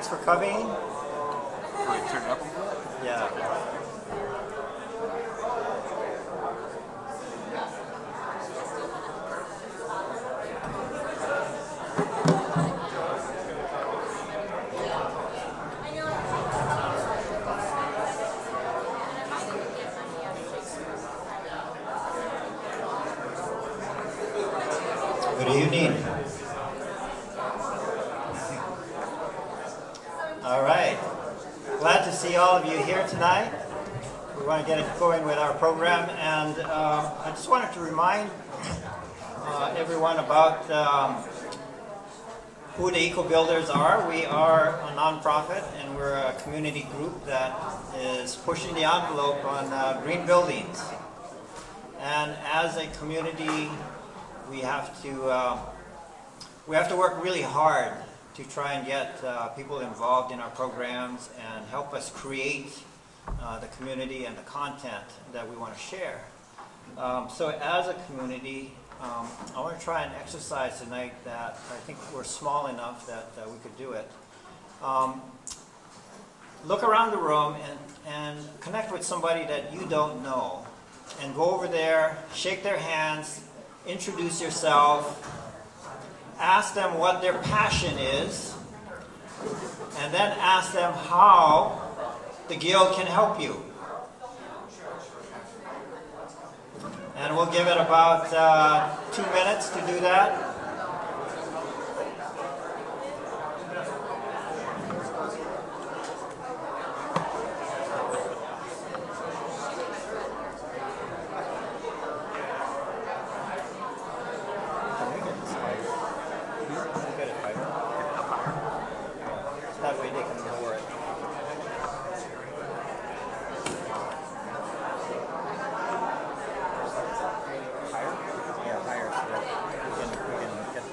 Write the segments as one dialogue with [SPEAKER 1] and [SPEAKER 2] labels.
[SPEAKER 1] Thanks for coming.
[SPEAKER 2] Wait, turn it up a little bit?
[SPEAKER 1] Yeah. Good evening. All right. Glad to see all of you here tonight. We want to get it going with our program, and I just wanted to remind everyone about who the Eco Builders are. We are a nonprofit, and we're a community group that is pushing the envelope on green buildings. And as a community, we have to work really hard to try and get people involved in our programs and help us create the community and the content that we want to share. So as a community, I want to try and exercise tonight that I think we're small enough that we could do it. Look around the room and connect with somebody that you don't know, and go over there, shake their hands, introduce yourself, ask them what their passion is, and then ask them how the Guild can help you. And we'll give it about 2 minutes to do that. That way they can lower it. Higher? Yeah, higher so that we can get the...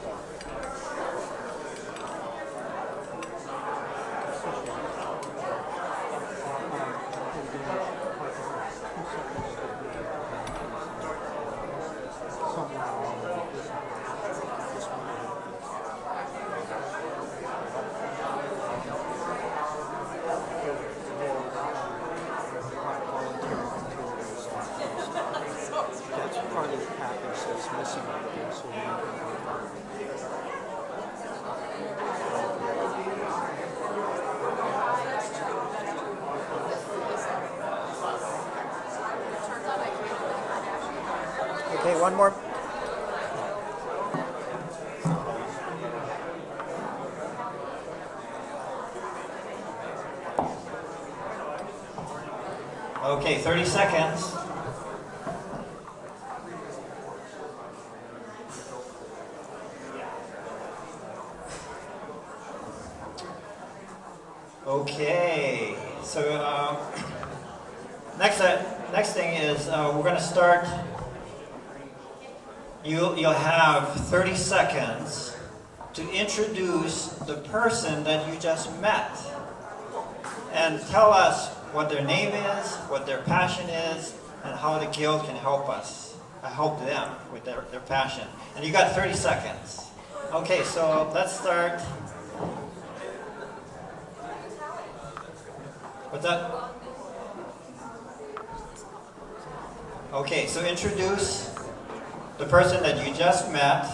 [SPEAKER 3] That's part of the package that's missing right there, so we can
[SPEAKER 1] Okay, one more. Okay, 30 seconds. Okay, so next thing is we're going to start. You'll have 30 seconds to introduce the person that you just met, and tell us what their name is, what their passion is, and how the Guild can help us, help them with their passion. And you got 30 seconds. Okay, so let's start. What's that? Okay, so introduce the person that you just met,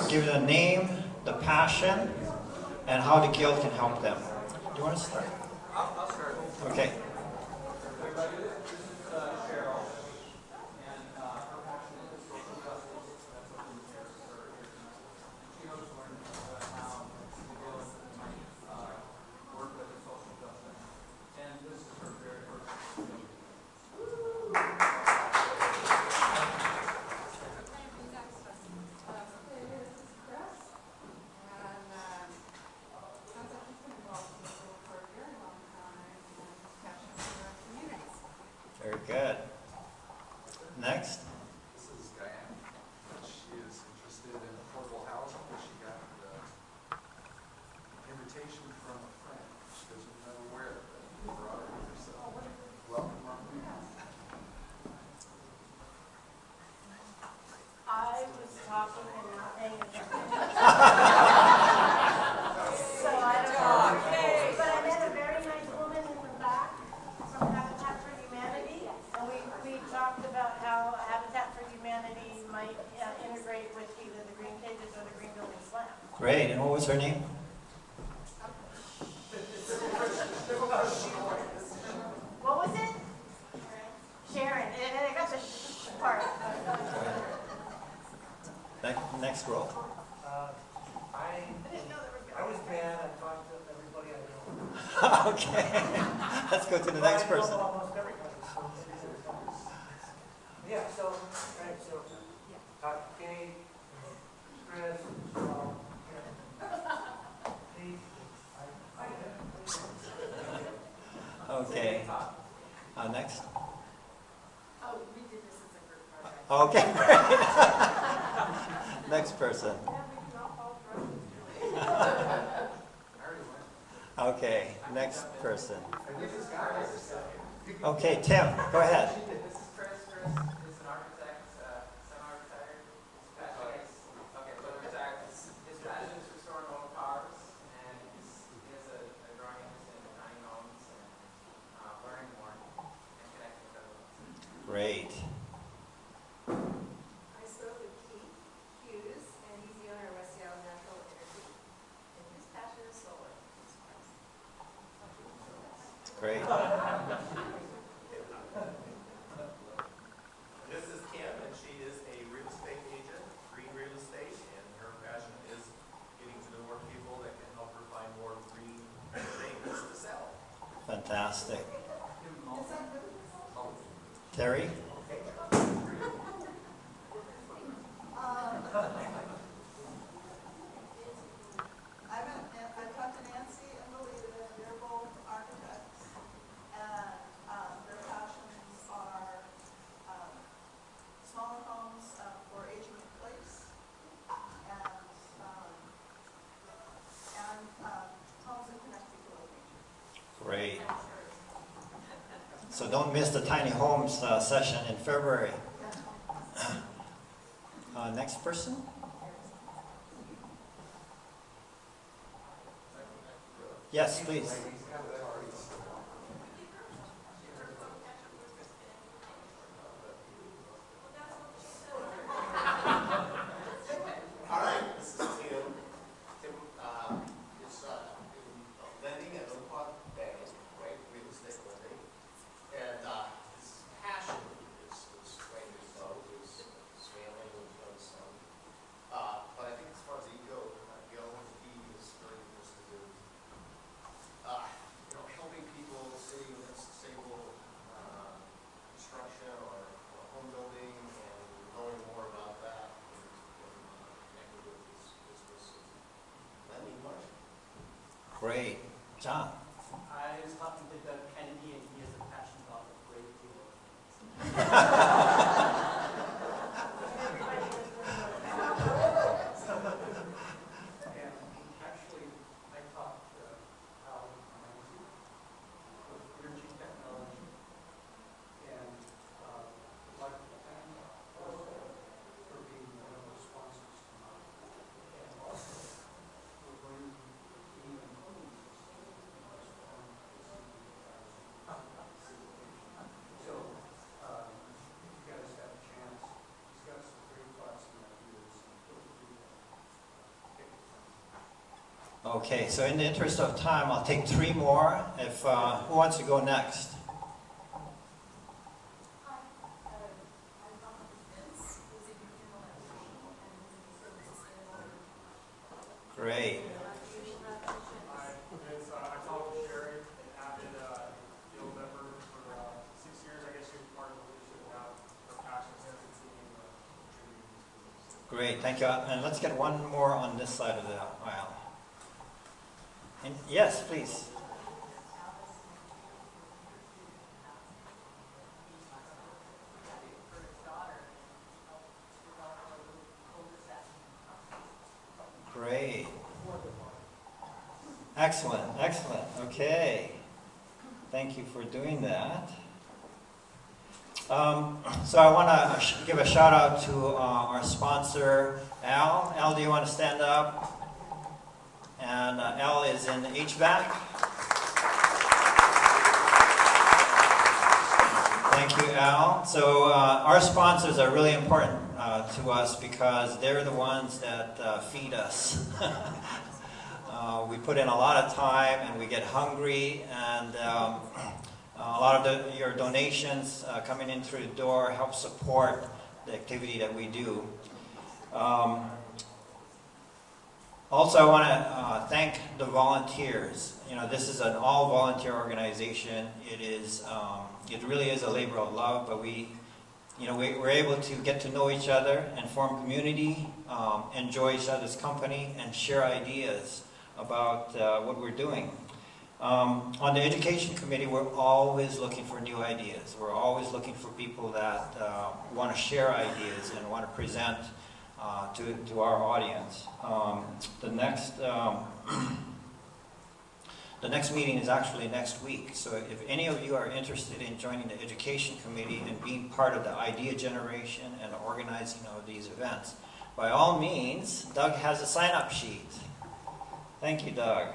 [SPEAKER 1] give the name, the passion, and how the Guild can help them. Do you want to start?
[SPEAKER 4] I'll start.
[SPEAKER 1] Okay.
[SPEAKER 4] Everybody, this is Cheryl, and her passion is social justice. That's what we care for here tonight. She knows how the Guild might work with the social justice. And this is her very first meeting.
[SPEAKER 1] Very good. Next.
[SPEAKER 5] This is Diane. She is interested in affordable housing, but she got an invitation from a friend. She doesn't know where, but he brought her here. So welcome, Marlene.
[SPEAKER 6] I was talking and not paying attention. So I don't know.
[SPEAKER 1] What's her name?
[SPEAKER 6] What was it? Sharon. And I got the sh part.
[SPEAKER 1] Next row.
[SPEAKER 7] I was bad. I talked to everybody I know.
[SPEAKER 1] Okay. Let's go to the next person.
[SPEAKER 7] I know almost everybody. Yeah. So, right. So, Kate, Chris,
[SPEAKER 1] Okay. Next.
[SPEAKER 6] Oh, we did this as a group project.
[SPEAKER 1] Okay, great. Next person. Okay, next person. Okay, Tim, go ahead.
[SPEAKER 4] This is Chris. Chris is an architect, semi-retired. Okay, so retired. His passion is restoring old cars, and he has a growing interest in tiny homes and learning more and connecting with others.
[SPEAKER 1] Great.
[SPEAKER 8] I spoke with Keith Hughes, and he's the owner of West Seattle Natural Energy, and his passion is solar.
[SPEAKER 1] Great.
[SPEAKER 9] This is Kim, and she is a real estate agent, green real estate, and her passion is getting to know more people that can help her find more green things to sell.
[SPEAKER 1] Fantastic. Terry?
[SPEAKER 10] I talked to Nancy and Melita, they're both architects, and their passions are smaller homes for aging in place, and homes that connect people with nature.
[SPEAKER 1] Great. So don't miss the tiny homes session in February. Next person? Yes, please.
[SPEAKER 9] All right, this is Tim. Tim is lending at Oakwood Bank, right, real estate lending. And his passion is right his love, his family, his young son. But I think as far as ego, he is very interested in helping people, city with sustainable construction or home building, and knowing more about that and connecting with his business and lending money.
[SPEAKER 1] Great. John?
[SPEAKER 7] I was talking to Doug Kennedy, and he has a passion about a great deal of And actually, I talked to Al Ramsey with energy technology, and like to thank for being one of the sponsors tonight. And also, for bringing even homes. So, if you guys have a chance, he's got some great thoughts and ideas, and feel free to
[SPEAKER 1] Okay, so in the interest of time, I'll take three more. If who wants to go next?
[SPEAKER 8] Hi, I'm talking with Vince, who's a youth electrician, and he's from sustainable.
[SPEAKER 1] Great.
[SPEAKER 7] I talked to Sherry, and I've been a field member for 6 years. I guess she was part of the leadership now. Her passion is continuing to contribute to this business.
[SPEAKER 1] Great, thank you. And let's get one more on this side of the aisle. And yes, please. Great. Excellent, excellent. Okay. Thank you for doing that. So I want to give a shout out to our sponsor, Al. Al, do you want to stand up? And Al is in HVAC. Thank you, Al. So our sponsors are really important to us because they're the ones that feed us. we put in a lot of time and we get hungry, and a lot of your donations coming in through the door help support the activity that we do. Also, I want to thank the volunteers. You know, this is an all-volunteer organization. It really is a labor of love, but we're able to get to know each other and form community, enjoy each other's company, and share ideas about what we're doing. On the Education Committee, we're always looking for new ideas. We're always looking for people that want to share ideas and want to present to our audience. The next meeting is actually next week, so if any of you are interested in joining the Education Committee and being part of the idea generation and the organizing of these events, by all means, Doug has a sign-up sheet. Thank you, Doug.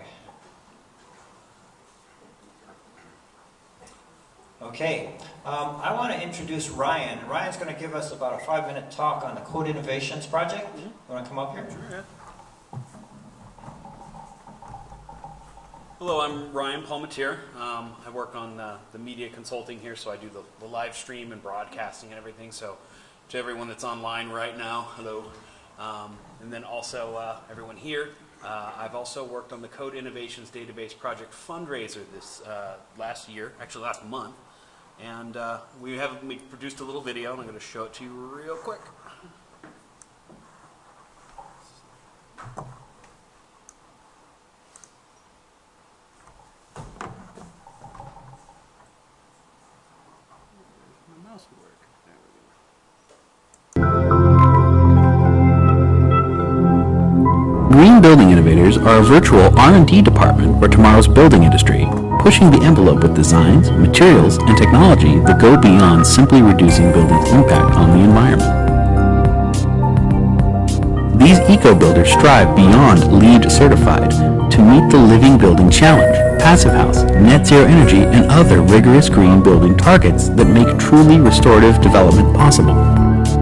[SPEAKER 1] Okay, I want to introduce Ryan. Ryan's going to give us about a 5-minute talk on the Code Innovations project. You want to come up here?
[SPEAKER 11] Sure, yeah. Hello, I'm Ryan Palmatier. I work on the media consulting here, so I do the live stream and broadcasting and everything. So to everyone that's online right now, hello. And then also everyone here. I've also worked on the Code Innovations Database Project fundraiser this last month. And we produced a little video, and I'm going to show it to you real quick. My mouse would work. There we go.
[SPEAKER 12] Green Building Innovators are a virtual R&D department for tomorrow's building industry, pushing the envelope with designs, materials, and technology that go beyond simply reducing buildings' impact on the environment. These eco-builders strive beyond LEED certified to meet the Living Building Challenge, Passive House, Net Zero Energy, and other rigorous green building targets that make truly restorative development possible.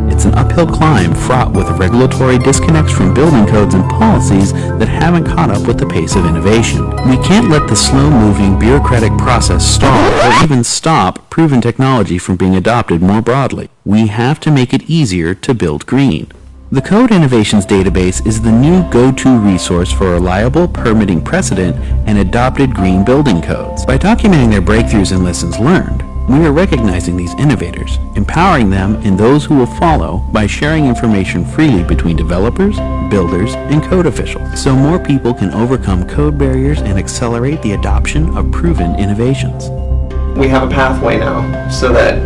[SPEAKER 12] It's an uphill climb fraught with regulatory disconnects from building codes and policies that haven't caught up with the pace of innovation. We can't let the slow-moving bureaucratic process stall or even stop proven technology from being adopted more broadly. We have to make it easier to build green. The Code Innovations Database is the new go-to resource for reliable permitting precedent and adopted green building codes. By documenting their breakthroughs and lessons learned, we are recognizing these innovators, empowering them and those who will follow by sharing information freely between developers, builders, and code officials, so more people can overcome code barriers and accelerate the adoption of proven innovations.
[SPEAKER 13] We have a pathway now so that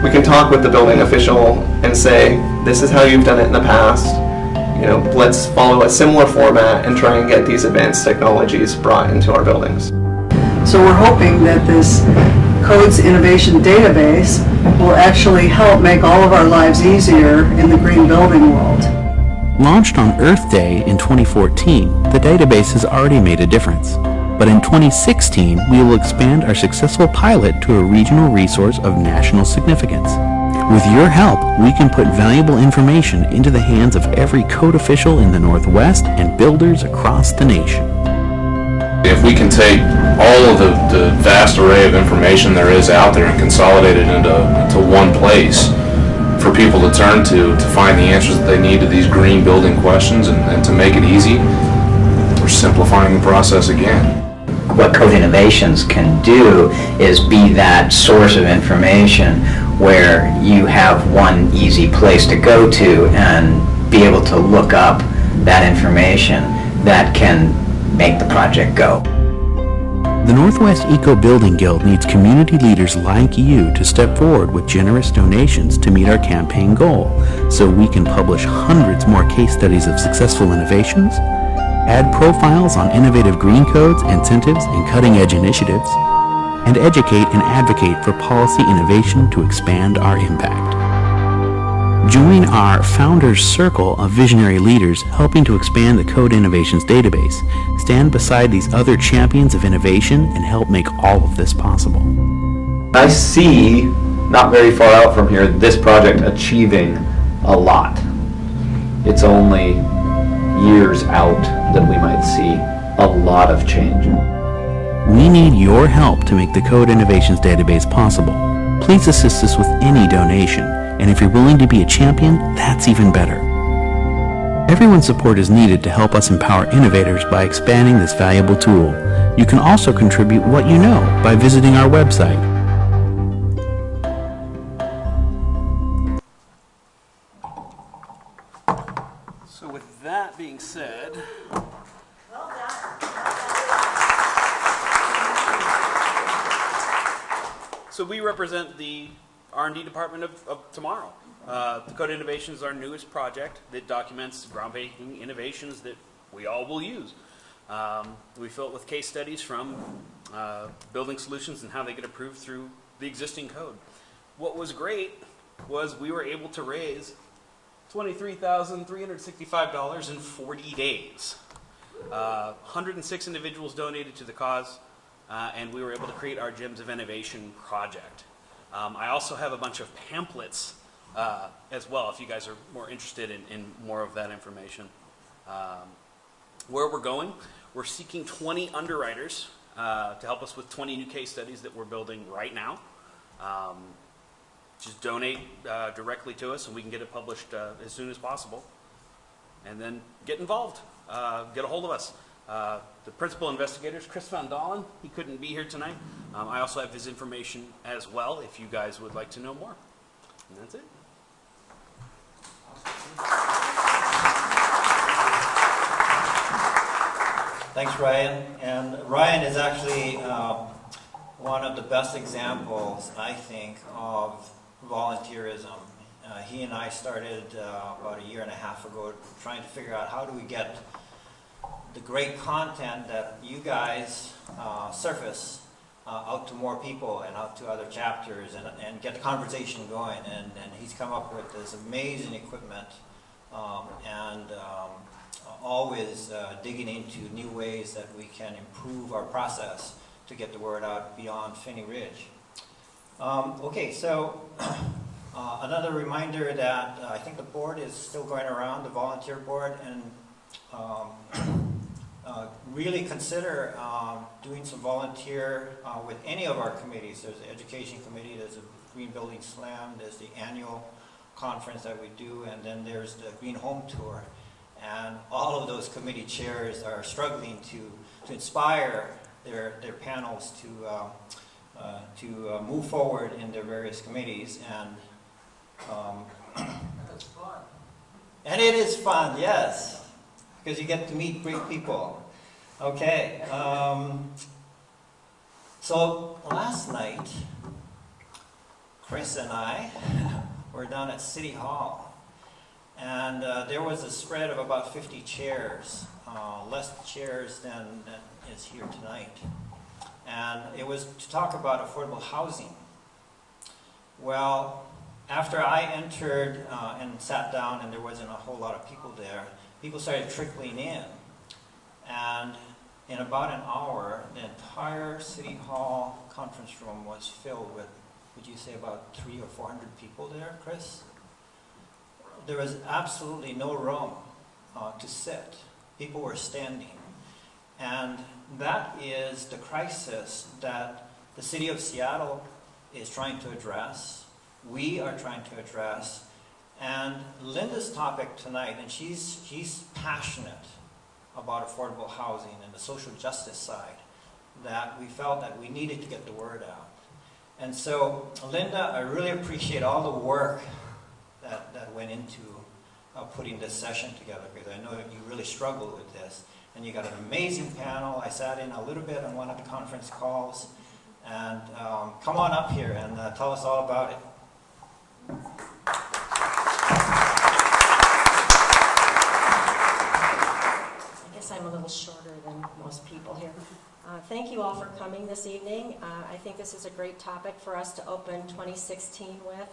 [SPEAKER 13] we can talk with the building official and say, this is how you've done it in the past. You know, let's follow a similar format and try and get these advanced technologies brought into our buildings.
[SPEAKER 14] So we're hoping that this Codes Innovation Database will actually help make all of our lives easier in the green building world.
[SPEAKER 12] Launched on Earth Day in 2014, the database has already made a difference. But in 2016, we will expand our successful pilot to a regional resource of national significance. With your help, we can put valuable information into the hands of every code official in the Northwest and builders across the nation.
[SPEAKER 15] If we can take all of the vast array of information there is out there and consolidate it into one place for people to turn to find the answers that they need to these green building questions and to make it easy, we're simplifying the process again.
[SPEAKER 16] What Code Innovations can do is be that source of information where you have one easy place to go to and be able to look up that information that can make the project go.
[SPEAKER 12] The Northwest Eco Building Guild needs community leaders like you to step forward with generous donations to meet our campaign goal, so we can publish hundreds more case studies of successful innovations, add profiles on innovative green codes, incentives, and cutting-edge initiatives, and educate and advocate for policy innovation to expand our impact. Join our Founders Circle of visionary leaders helping to expand the Code Innovations Database. Stand beside these other champions of innovation and help make all of this possible.
[SPEAKER 17] I see, not very far out from here, this project achieving a lot. It's only years out that we might see a lot of change.
[SPEAKER 12] We need your help to make the Code Innovations Database possible. Please assist us with any donation, and if you're willing to be a champion, that's even better. Everyone's support is needed to help us empower innovators by expanding this valuable tool. You can also contribute what you know by visiting our website.
[SPEAKER 11] So with that being said,
[SPEAKER 6] Well done.
[SPEAKER 11] so we represent the R&D department of tomorrow. The Code Innovation is our newest project that documents groundbreaking innovations that we all will use. We fill it with case studies from building solutions and how they get approved through the existing code. What was great was we were able to raise $23,365 in 40 days. 106 individuals donated to the cause, and we were able to create our Gems of Innovation project. I also have a bunch of pamphlets as well, if you guys are more interested in more of that information. Where we're going, we're seeking 20 underwriters to help us with 20 new case studies that we're building right now. Just donate directly to us and we can get it published as soon as possible. And then get involved. Get a hold of us. The principal investigator is Chris Van Dalen. He couldn't be here tonight. I also have his information as well if you guys would like to know more. And that's it.
[SPEAKER 1] Thanks, Ryan. And Ryan is actually one of the best examples, I think, of volunteerism. He and I started about a year and a half ago trying to figure out how do we get the great content that you guys surface out to more people and out to other chapters and get the conversation going. And he's come up with this amazing equipment always digging into new ways that we can improve our process to get the word out beyond Phinney Ridge. Okay, so another reminder that I think the board is still going around, the volunteer board, and really consider doing some volunteer with any of our committees. There's the Education Committee, there's the Green Building Slam, there's the annual conference that we do, and then there's the Green Home Tour. And all of those committee chairs are struggling to inspire their panels to move forward in their various committees. And
[SPEAKER 5] That's fun.
[SPEAKER 1] And it is fun, yes, because you get to meet great people. Okay, so last night, Chris and I were down at City Hall. And there was a spread of about 50 chairs, less chairs than is here tonight. And it was to talk about affordable housing. Well, after I entered and sat down and there wasn't a whole lot of people there, people started trickling in. And in about an hour, the entire City Hall conference room was filled with, would you say about 300 or 400 people there, Chris? There was absolutely no room to sit. People were standing. And that is the crisis that the city of Seattle is trying to address. We are trying to address. And Linda's topic tonight, and she's passionate about affordable housing and the social justice side, that we felt that we needed to get the word out. And so, Linda, I really appreciate all the work that went into putting this session together, because I know you really struggled with this. And you got an amazing panel. I sat in a little bit on one of the conference calls. And come on up here and tell us all about it.
[SPEAKER 18] I guess I'm a little shorter than most people here. Thank you all for coming this evening. I think this is a great topic for us to open 2016 with.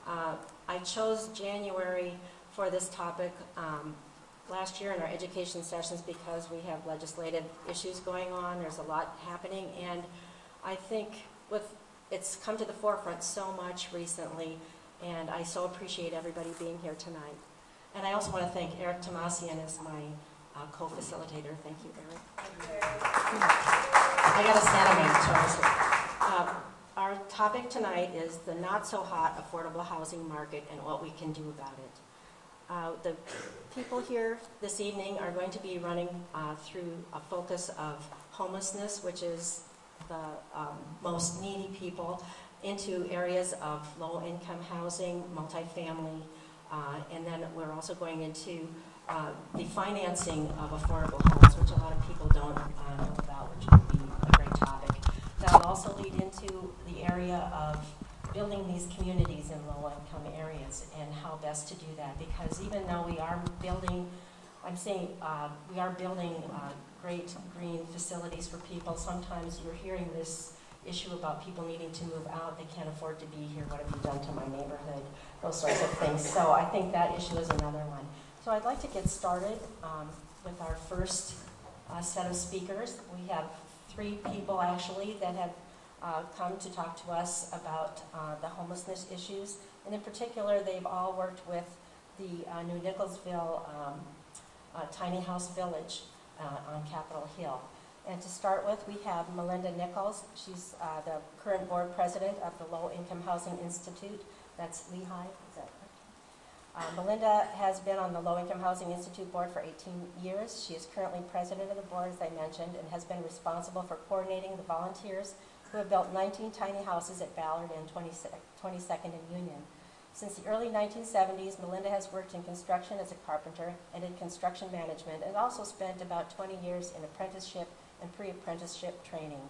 [SPEAKER 18] I chose January for this topic last year in our education sessions because we have legislative issues going on. There's a lot happening, and I think it's come to the forefront so much recently, and I so appreciate everybody being here tonight. And I also want to thank Eric Tomasian as my co-facilitator. Thank you, Erin. I got to stand on my toes. Our topic tonight is the not-so-hot affordable housing market and what we can do about it. The people here this evening are going to be running through a focus of homelessness, which is the most needy people, into areas of low-income housing, multifamily, and then we're also going into the financing of affordable homes, which a lot of people don't know about, which would be a great topic. That will also lead into the area of building these communities in low-income areas and how best to do that. Because even though we are building, we are building great green facilities for people, sometimes you're hearing this issue about people needing to move out. They can't afford to be here. What have you done to my neighborhood? Those sorts of things. So I think that issue is another one. So I'd like to get started with our first set of speakers. We have 3 people actually that have come to talk to us about the homelessness issues. And in particular, they've all worked with the New Nicholsville Tiny House Village on Capitol Hill. And to start with, we have Melinda Nichols. She's the current board president of the Low Income Housing Institute. That's Lehigh, is that correct? Melinda has been on the Low Income Housing Institute board for 18 years. She is currently president of the board, as I mentioned, and has been responsible for coordinating the volunteers who have built 19 tiny houses at Ballard and 22nd and Union. Since the early 1970s, Melinda has worked in construction as a carpenter and in construction management, and also spent about 20 years in apprenticeship and pre-apprenticeship training.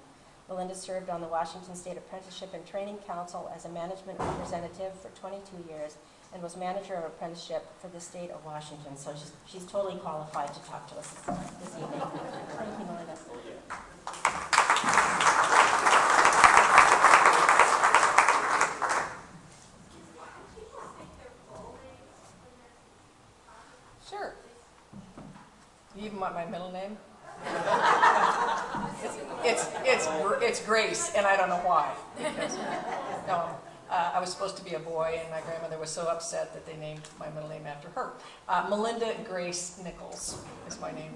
[SPEAKER 18] Melinda served on the Washington State Apprenticeship and Training Council as a management representative for 22 years and was manager of apprenticeship for the state of Washington. So she's totally qualified to talk to us this evening. Thank you, Melinda.
[SPEAKER 19] Sure. You even want my middle name? It's Grace, and I don't know why. Because, no, I was supposed to be a boy, and my grandmother was so upset that they named my middle name after her. Melinda Grace Nichols is my name.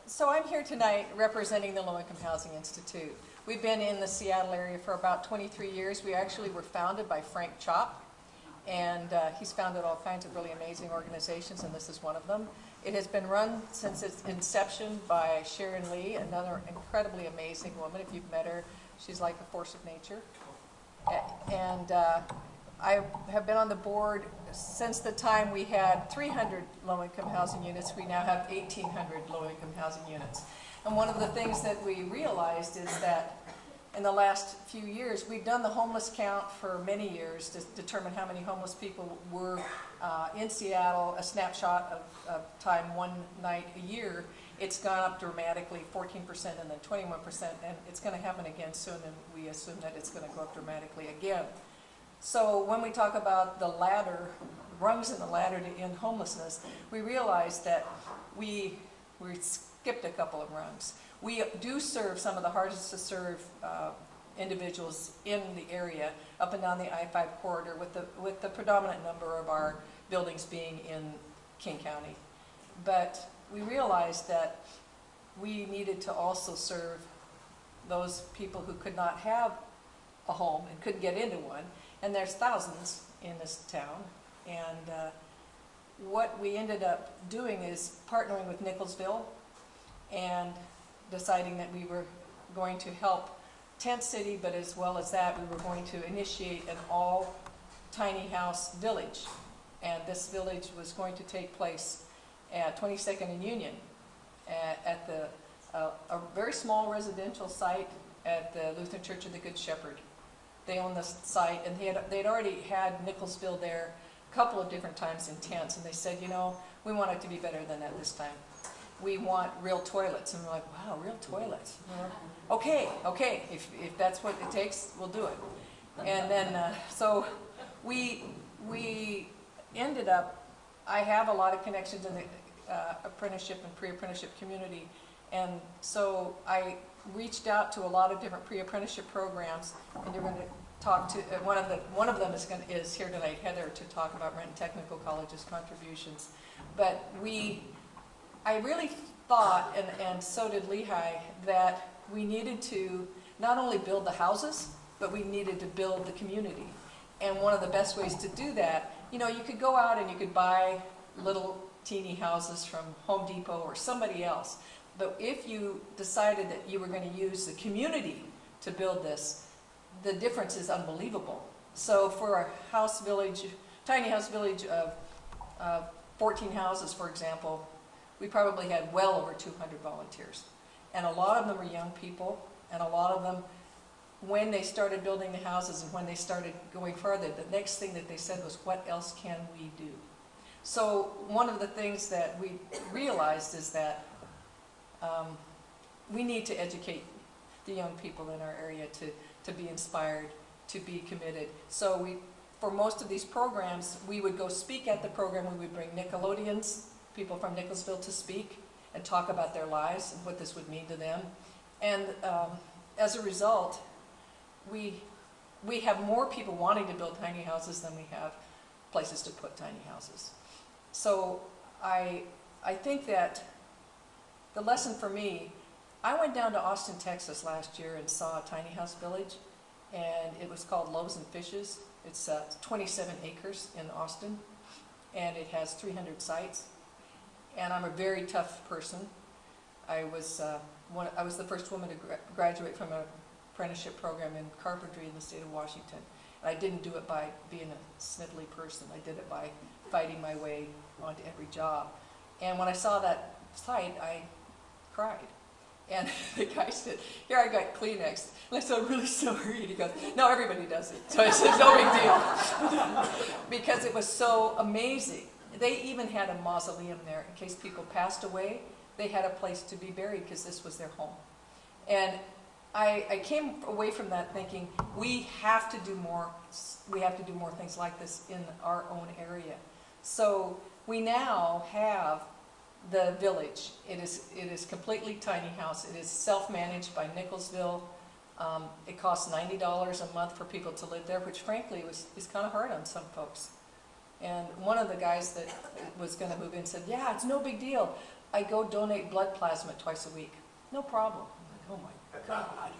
[SPEAKER 19] So I'm here tonight representing the Low Income Housing Institute. We've been in the Seattle area for about 23 years. We actually were founded by Frank Chop, and he's founded all kinds of really amazing organizations, and this is one of them. It has been run since its inception by Sharon Lee, another incredibly amazing woman. If you've met her, she's like a force of nature. And I have been on the board since the time we had 300 low-income housing units. We now have 1,800 low-income housing units. And one of the things that we realized is that in the last few years, we've done the homeless count for many years to determine how many homeless people were in Seattle, a snapshot of time one night a year. It's gone up dramatically, 14% and then 21%, and it's going to happen again soon, and we assume that it's going to go up dramatically again. So when we talk about the ladder, rungs in the ladder to end homelessness, we realize that we skipped a couple of rungs. We do serve some of the hardest to serve individuals in the area up and down the I-5 corridor, with the predominant number of our buildings being in King County. But we realized that we needed to also serve those people who could not have a home and couldn't get into one, and there's thousands in this town. And what we ended up doing is partnering with Nicholsville and deciding that we were going to help Tent City, but as well as that, we were going to initiate an all tiny house village. And this village was going to take place at 22nd and Union at a very small residential site at the Lutheran Church of the Good Shepherd. They own this site, and they'd already had Nicholsville there a couple of different times in tents, and they said, you know, we want it to be better than that this time. We want real toilets. And we're like, wow, real toilets. Okay, if that's what it takes, we'll do it. And then, so we ended up, I have a lot of connections in the apprenticeship and pre-apprenticeship community, and so I reached out to a lot of different pre-apprenticeship programs, and you're going to talk to, one of them is here tonight, Heather, to talk about Renton Technical College's contributions. But I really thought, and so did Lehigh, that we needed to not only build the houses, but we needed to build the community. And one of the best ways to do that, you know, you could go out and you could buy little teeny houses from Home Depot or somebody else. But if you decided that you were going to use the community to build this, the difference is unbelievable. So for a house village, tiny house village of 14 houses, for example, we probably had well over 200 volunteers. And a lot of them were young people, and a lot of them, when they started building the houses and when they started going further, the next thing that they said was, what else can we do? So one of the things that we realized is that we need to educate the young people in our area to be inspired, to be committed. So for most of these programs, we would go speak at the program. We would bring Nickelodeons, people from Nicholsville, to speak and talk about their lives and what this would mean to them. And as a result, we have more people wanting to build tiny houses than we have places to put tiny houses. So I think that the lesson for me, I went down to Austin, Texas last year and saw a tiny house village, and it was called Loaves and Fishes. It's 27 acres in Austin, and it has 300 sites. And I'm a very tough person. I was the first woman to graduate from an apprenticeship program in carpentry in the state of Washington. And I didn't do it by being a snivelly person. I did it by fighting my way onto every job. And when I saw that site, I cried. And the guy said, here, I got Kleenex. And I said, I'm really sorry. And he goes, no, everybody does it. So I said, no big deal. Because it was so amazing. They even had a mausoleum there in case people passed away. They had a place to be buried because this was their home. And I came away from that thinking, we have to do more things like this in our own area. So we now have the village. It is completely tiny house. It is self-managed by Nicholsville. It costs $90 a month for people to live there, which frankly is kind of hard on some folks. And one of the guys that was going to move in said, yeah, it's no big deal. I go donate blood plasma twice a week. No problem. I'm like, oh my God.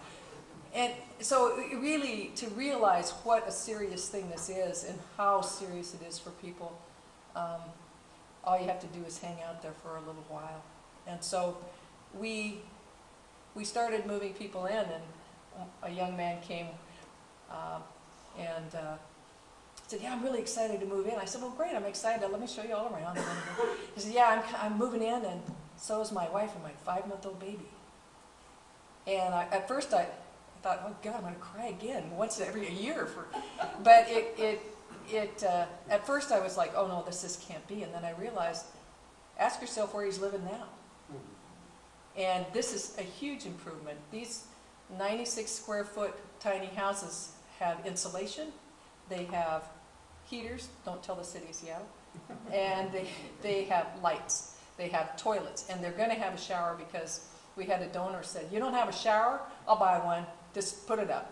[SPEAKER 19] And so really to realize what a serious thing this is and how serious it is for people, all you have to do is hang out there for a little while. And so we started moving people in, and a young man came and said, yeah, I'm really excited to move in. I said, well, great, I'm excited. Let me show you all around. And he said, yeah, I'm moving in, and so is my wife and my 5-month-old baby. And at first I thought, oh God, I'm going to cry again once every year. But at first I was like, oh no, this can't be. And then I realized, ask yourself where he's living now. And this is a huge improvement. These 96 square foot tiny houses have insulation. They have heaters, don't tell the city of Seattle, and they have lights. They have toilets, and they're going to have a shower because we had a donor said, you don't have a shower? I'll buy one. Just put it up.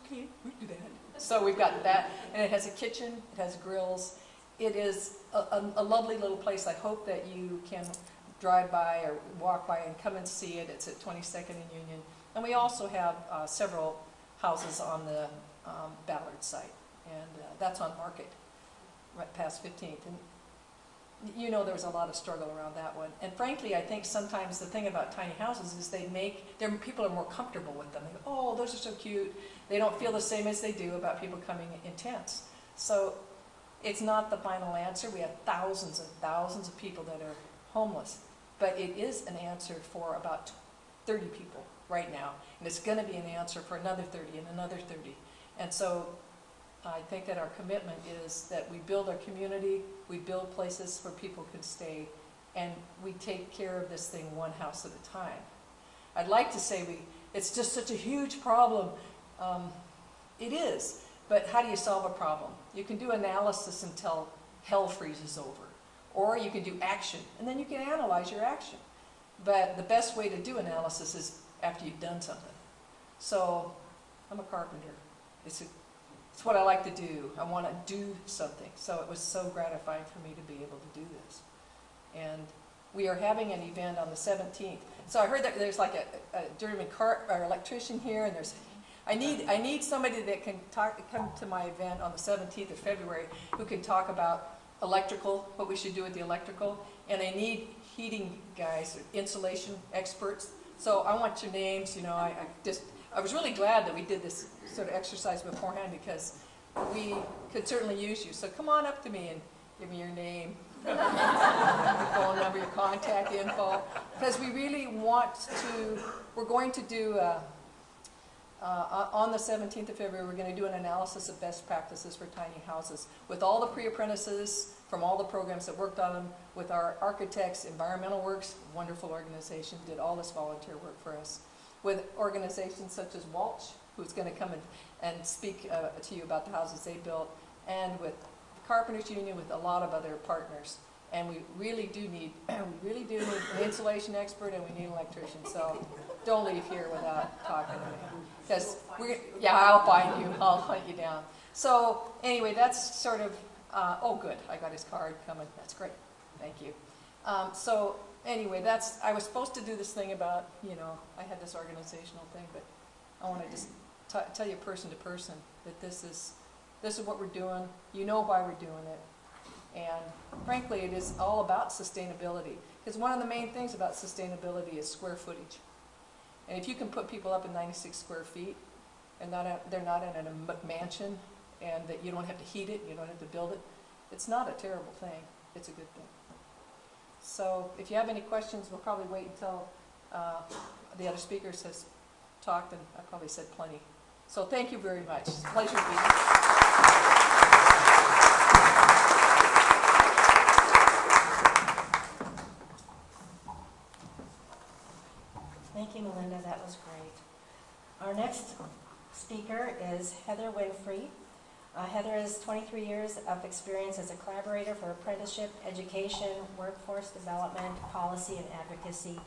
[SPEAKER 19] Okay, we can do that. So we've got that, and it has a kitchen. It has grills. It is a lovely little place. I hope that you can drive by or walk by and come and see it. It's at 22nd and Union. And we also have several houses on the Ballard site. And that's on Market, right past 15th. And you know there was a lot of struggle around that one. And frankly, I think sometimes the thing about tiny houses is people are more comfortable with them. They go, oh, those are so cute. They don't feel the same as they do about people coming in tents. So it's not the final answer. We have thousands and thousands of people that are homeless. But it is an answer for about 30 people right now. And it's going to be an answer for another 30 and another 30. And so I think that our commitment is that we build our community, we build places where people can stay, and we take care of this thing one house at a time. I'd like to say it's just such a huge problem. It is, but how do you solve a problem? You can do analysis until hell freezes over, or you can do action, and then you can analyze your action. But the best way to do analysis is after you've done something. So I'm a carpenter. It's what I like to do. I want to do something. So it was so gratifying for me to be able to do this. And we are having an event on the 17th. So I heard that there's like a journeyman or electrician here, and I need somebody that can come to my event on the 17th of February who can talk about electrical, what we should do with the electrical, and I need heating guys, insulation experts. So I want your names. You know, I was really glad that we did this sort of exercise beforehand, because we could certainly use you. So come on up to me and give me your name, your phone number, your contact info, because we really want to. We're going to do. On the 17th of February, we're going to do an analysis of best practices for tiny houses with all the pre-apprentices from all the programs that worked on them, with our architects. Environmental Works, wonderful organization, did all this volunteer work for us, with organizations such as Walsh, who's going to come and speak to you about the houses they built, and with the Carpenters Union, with a lot of other partners. And we really do need an insulation expert, and we need an electrician. So don't leave here without talking to me. Because I'll find you. I'll hunt you down. So anyway, that's sort of. Oh, good. I got his card coming. That's great. Thank you. So anyway, I was supposed to do this thing about, I had this organizational thing, but I want to just tell you person to person that this is what we're doing. You know why we're doing it. And frankly, it is all about sustainability. Because one of the main things about sustainability is square footage. And if you can put people up in 96 square feet, and they're not in a mansion, and that you don't have to heat it, you don't have to build it, it's not a terrible thing. It's a good thing. So if you have any questions, we'll probably wait until the other speakers has talked, and I probably said plenty. So thank you very much. It's a pleasure to be here.
[SPEAKER 18] Thank you, Melinda. That was great. Our next speaker is Heather Winfrey. Heather has 23 years of experience as a collaborator for apprenticeship, education, workforce development, policy, and advocacy.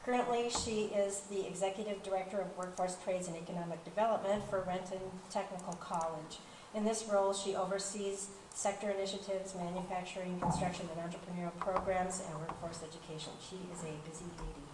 [SPEAKER 18] Currently, she is the Executive Director of Workforce Trades and Economic Development for Renton Technical College. In this role, she oversees sector initiatives, manufacturing, construction, and entrepreneurial programs, and workforce education. She is a busy lady.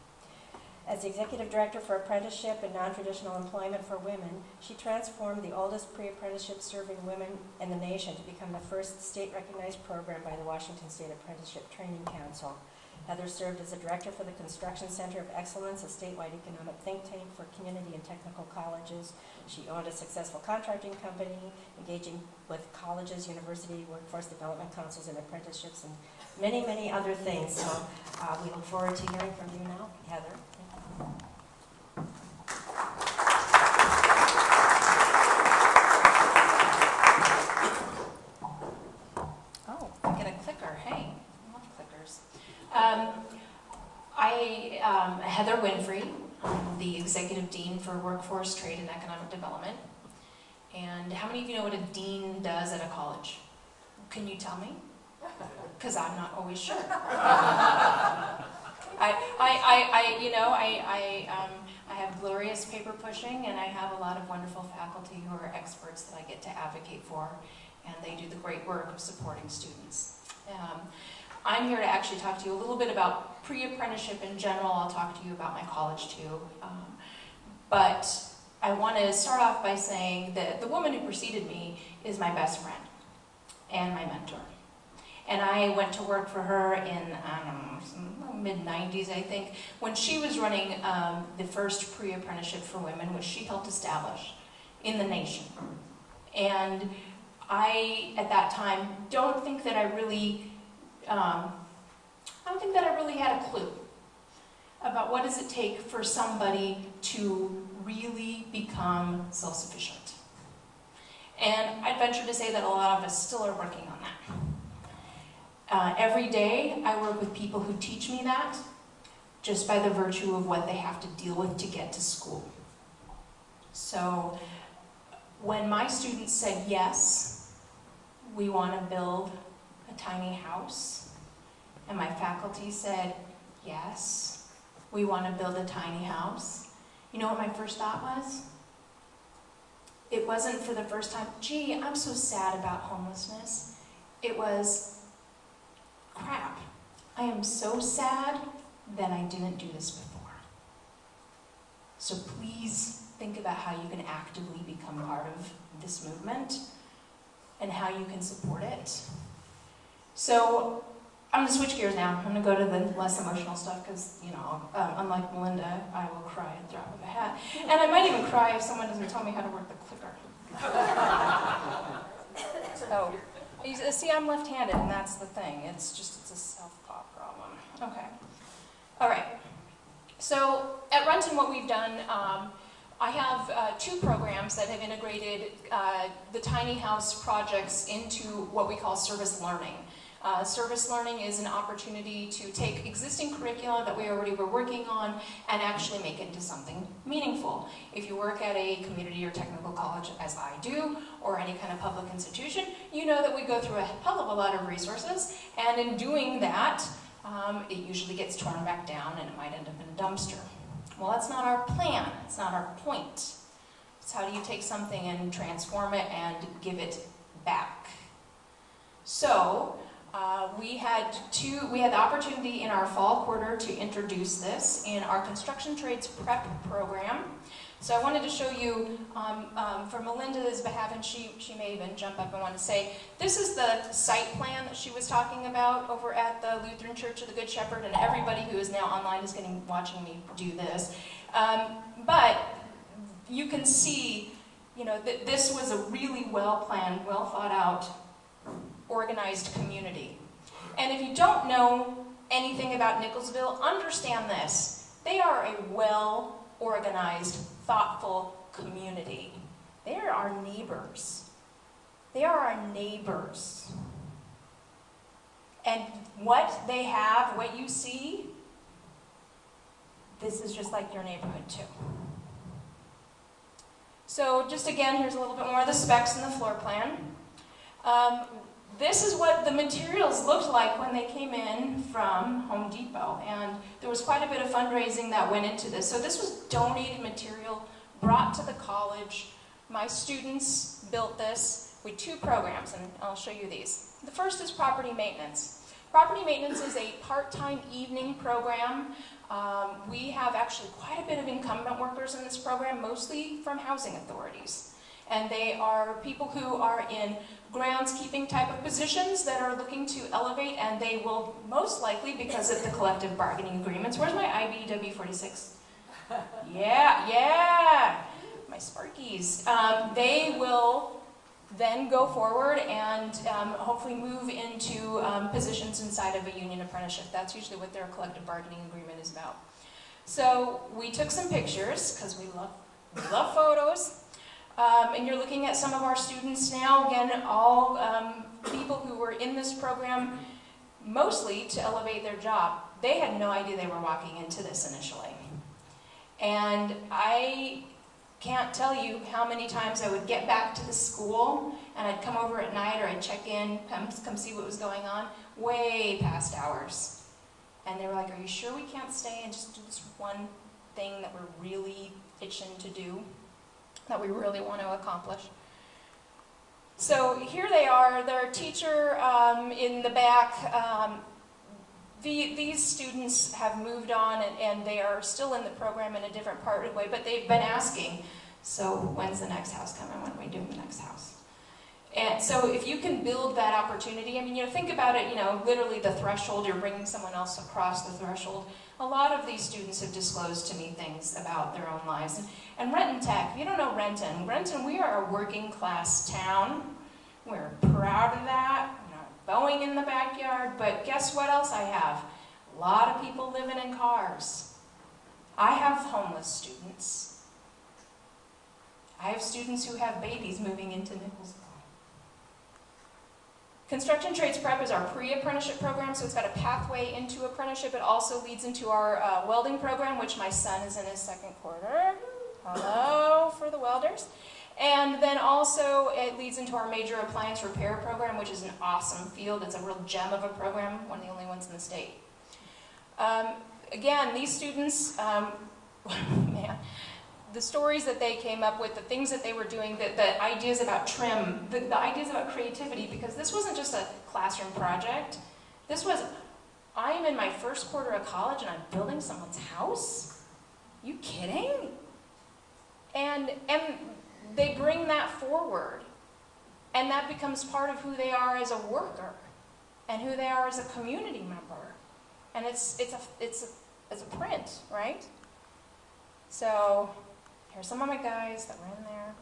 [SPEAKER 18] As Executive Director for Apprenticeship and Non-Traditional Employment for Women, she transformed the oldest pre-apprenticeship serving women in the nation to become the first state-recognized program by the Washington State Apprenticeship Training Council. Heather served as a Director for the Construction Center of Excellence, a statewide economic think tank for community and technical colleges. She owned a successful contracting company, engaging with colleges, university, workforce development councils, and apprenticeships, and many, many other things. So we look forward to hearing from you now, Heather.
[SPEAKER 20] Oh, I get a clicker. Hey, I love clickers. I am Heather Winfrey. I'm the Executive Dean for Workforce, Trade, and Economic Development. And how many of you know what a dean does at a college? Can you tell me? Because I'm not always sure. I have glorious paper pushing, and I have a lot of wonderful faculty who are experts that I get to advocate for, and they do the great work of supporting students. I'm here to actually talk to you a little bit about pre-apprenticeship in general. I'll talk to you about my college too. But I want to start off by saying that the woman who preceded me is my best friend and my mentor. And I went to work for her in, mid-90s, I think, when she was running the first pre-apprenticeship for women, which she helped establish in the nation. And I, at that time, don't think that I really had a clue about what does it take for somebody to really become self-sufficient. And I'd venture to say that a lot of us still are working on that. Every day I work with people who teach me that just by the virtue of what they have to deal with to get to school. So when my students said, yes, we want to build a tiny house, and my faculty said, yes, we want to build a tiny house, you know what my first thought was? it wasn't for the first time, gee, I'm so sad about homelessness. It was, crap, I am so sad that I didn't do this before. So please think about how you can actively become part of this movement and how you can support it. So I'm gonna switch gears now. I'm gonna go to the less emotional stuff because, you know, unlike Melinda, I will cry at the drop of a hat. And I might even cry if someone doesn't tell me how to work the clicker. So, you see, I'm left-handed, and that's the thing. It's a self-taught problem. Okay. All right. So at Renton, what we've done, I have 2 programs that have integrated the tiny house projects into what we call service learning. Service learning is an opportunity to take existing curricula that we already were working on and actually make it into something meaningful. If you work at a community or technical college, as I do, or any kind of public institution, you know that we go through a hell of a lot of resources, and in doing that, it usually gets torn back down and it might end up in a dumpster. Well, that's not our plan. It's not our point. It's how do you take something and transform it and give it back. So, we had the opportunity in our fall quarter to introduce this in our construction trades prep program. So I wanted to show you, for Melinda's behalf, and she may even jump up and want to say, this is the site plan that she was talking about over at the Lutheran Church of the Good Shepherd, and everybody who is now online is watching me do this. But you can see, you know, that this was a really well-planned, well-thought-out, organized community. And if you don't know anything about Nicholsville, understand this. They are a well-organized, thoughtful community. They are our neighbors. They are our neighbors. And what they have, what you see, this is just like your neighborhood too. So just again, here's a little bit more of the specs in the floor plan. This is what the materials looked like when they came in from Home Depot, and there was quite a bit of fundraising that went into this. So this was donated material brought to the college. My students built this with 2 programs, and I'll show you these. The first is property maintenance. Property maintenance is a part-time evening program. We have actually quite a bit of incumbent workers in this program, mostly from housing authorities. And they are people who are in groundskeeping type of positions that are looking to elevate, and they will most likely, because of the collective bargaining agreements, where's my IBEW 46? Yeah, my Sparkies. They will then go forward and hopefully move into positions inside of a union apprenticeship. That's usually what their collective bargaining agreement is about. So we took some pictures, because we love photos. And you're looking at some of our students now, again, all people who were in this program mostly to elevate their job. They had no idea they were walking into this initially. And I can't tell you how many times I would get back to the school and I'd come over at night or I'd check in, come see what was going on, way past hours. And they were like, are you sure we can't stay and just do this one thing that we're really itching to do? That we really want to accomplish. So here they are, their teacher in the back. These students have moved on and they are still in the program in a different part of the way, but they've been asking, so when's the next house coming? When are we doing the next house? And so if you can build that opportunity, I mean, you know, think about it, you know, literally the threshold, you're bringing someone else across the threshold. A lot of these students have disclosed to me things about their own lives. And Renton Tech, if you don't know Renton, we are a working class town. We're proud of that. You know, Boeing in the backyard, but guess what else I have? A lot of people living in cars. I have homeless students. I have students who have babies moving into Nicholsville. Construction Trades Prep is our pre-apprenticeship program, so it's got a pathway into apprenticeship. It also leads into our welding program, which my son is in his 2nd quarter. Hello for the welders. And then also it leads into our major appliance repair program, which is an awesome field. It's a real gem of a program, one of the only ones in the state. Again, these students, man, the stories that they came up with, the things that they were doing, the ideas about trim, the ideas about creativity, because this wasn't just a classroom project. This was, I am in my first quarter of college and I'm building someone's house? You kidding? And they bring that forward. And that becomes part of who they are as a worker and who they are as a community member. And it's a print, right? So here's some of my guys that were in there.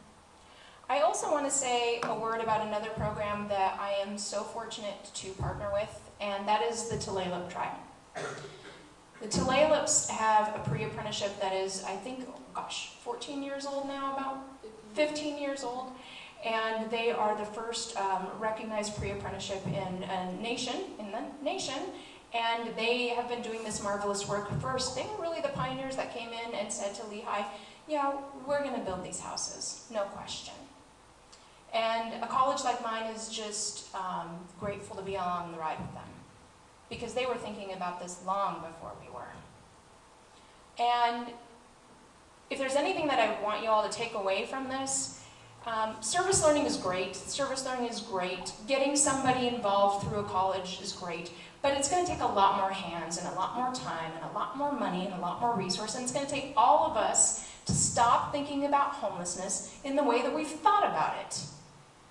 [SPEAKER 20] I also want to say a word about another program that I am so fortunate to partner with, and that is the Tulalip Tribe. The Tulalips have a pre-apprenticeship that is, I think, 14 years old now, about 15 years old. And they are the first recognized pre-apprenticeship in the nation. And they have been doing this marvelous work first. They were really the pioneers that came in and said to Lehigh, yeah, we're going to build these houses, no question. And a college like mine is just grateful to be along the ride with them, because they were thinking about this long before we were. And if there's anything that I want you all to take away from this, service learning is great. Service learning is great. Getting somebody involved through a college is great. But it's going to take a lot more hands and a lot more time and a lot more money and a lot more resources. And it's going to take all of us to stop thinking about homelessness in the way that we've thought about it.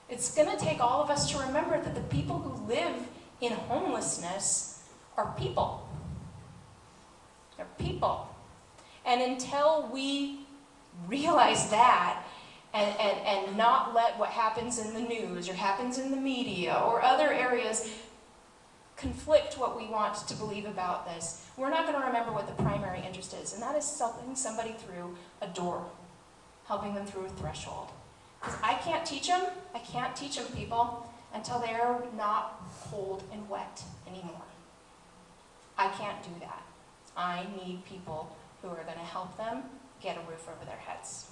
[SPEAKER 20] It's going to take all of us to remember that the people who live in homelessness are people. They're people. And until we realize that, and not let what happens in the news or happens in the media or other areas conflict what we want to believe about this, we're not going to remember what the primary interest is, and that is helping somebody through a door, helping them through a threshold. Because I can't teach them, people, until they're not cold and wet anymore. I can't do that. I need people who are going to help them get a roof over their heads.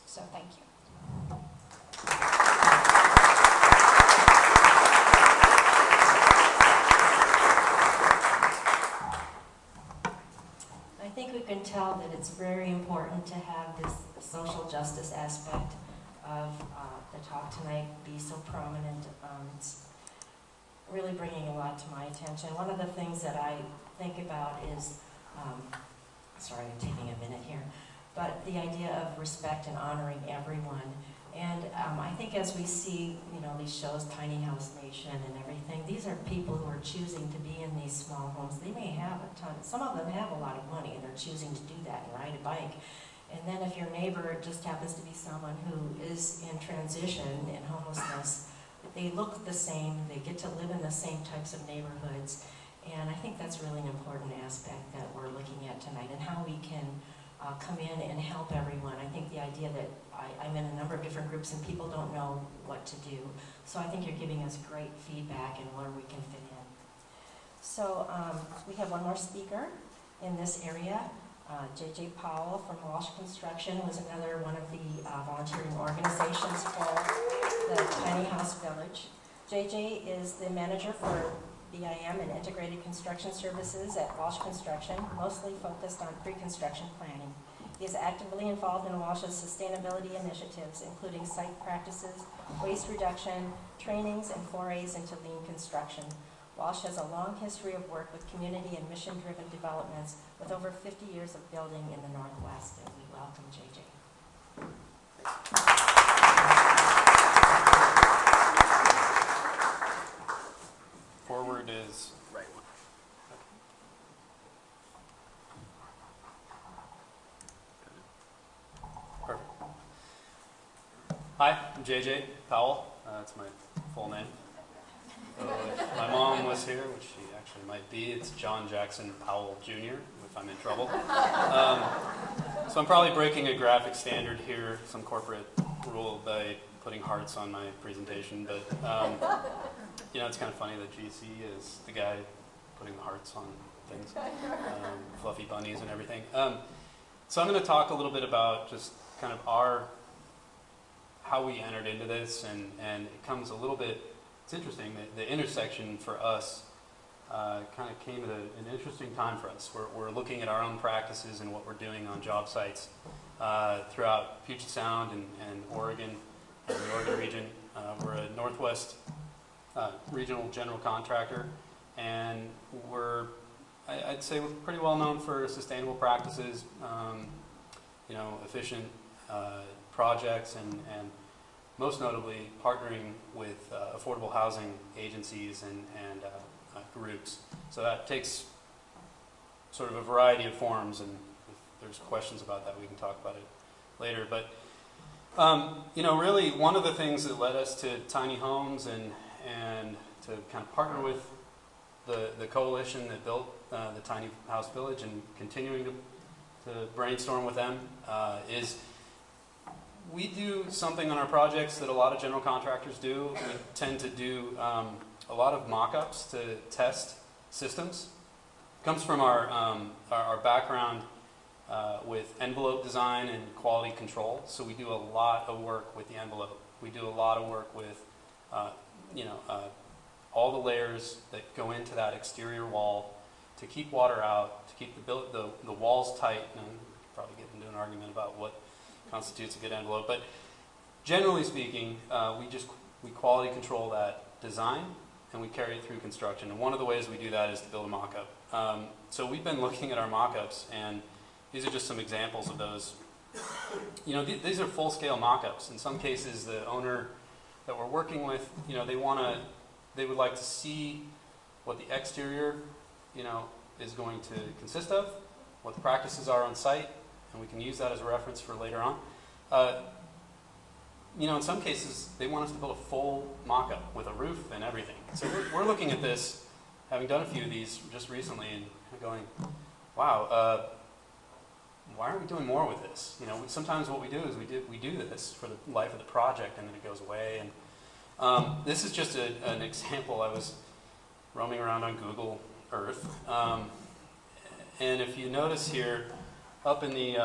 [SPEAKER 20] So thank you.
[SPEAKER 18] I think we can tell that it's very important to have this social justice aspect of the talk tonight be so prominent. It's really bringing a lot to my attention. One of the things that I think about is, sorry, I'm taking a minute here, but the idea of respect and honoring everyone. And I think as we see, these shows, Tiny House Nation and everything, these are people who are choosing to be in these small homes. They may have a ton, some of them have a lot of money and they're choosing to do that and ride a bike. And then if your neighbor just happens to be someone who is in transition in homelessness, they look the same, they get to live in the same types of neighborhoods. And I think that's really an important aspect that we're looking at tonight, and how we can come in and help everyone. I think the idea that I'm in a number of different groups and people don't know what to do. So I think you're giving us great feedback and where we can fit in. So we have one more speaker in this area. J.J. Powell from Walsh Construction was another one of the volunteering organizations for the Tiny House Village. J.J. is the manager for BIM and Integrated Construction Services at Walsh Construction, mostly focused on pre-construction planning. He is actively involved in Walsh's sustainability initiatives, including site practices, waste reduction, trainings, and forays into lean construction. Walsh has a long history of work with community and mission-driven developments, with over 50 years of building in the Northwest. And we welcome J.J.
[SPEAKER 11] Forward is right one. Perfect. Hi, I'm JJ Powell. That's my full name. If my mom was here, which she actually might be, it's John Jackson Powell Jr., if I'm in trouble. So I'm probably breaking a graphic standard here, some corporate rule by putting hearts on my presentation, but it's kind of funny that GC is the guy putting the hearts on things, fluffy bunnies and everything. So I'm going to talk a little bit about just kind of how we entered into this, and it comes a little bit, it's interesting, the intersection for us kind of came at an interesting time for us. We're looking at our own practices and what we're doing on job sites throughout Puget Sound and Oregon, the Oregon region. We're a Northwest regional general contractor, and I'd say we're pretty well known for sustainable practices, efficient projects, and most notably partnering with affordable housing agencies and groups. So that takes sort of a variety of forms, and if there's questions about that, we can talk about it later. But really one of the things that led us to tiny homes and to kind of partner with the coalition that built the Tiny House Village and continuing to brainstorm with them is we do something on our projects that a lot of general contractors do. We tend to do a lot of mock-ups to test systems. It comes from our background with envelope design and quality control. So we do a lot of work with the envelope. We do a lot of work with all the layers that go into that exterior wall to keep water out, to keep the walls tight. And we could probably get into an argument about what constitutes a good envelope. But generally speaking, we quality control that design, and we carry it through construction. And one of the ways we do that is to build a mock-up. So we've been looking at our mock-ups, and these are just some examples of those. These are full-scale mock-ups. In some cases, the owner that we're working with, they would like to see what the exterior, is going to consist of, what the practices are on site, and we can use that as a reference for later on. In some cases, they want us to build a full mock-up with a roof and everything. So we're looking at this, having done a few of these just recently, and going, wow, why aren't we doing more with this? Sometimes what we do is we do this for the life of the project, and then it goes away. And this is just an example. I was roaming around on Google Earth, and if you notice here, up in the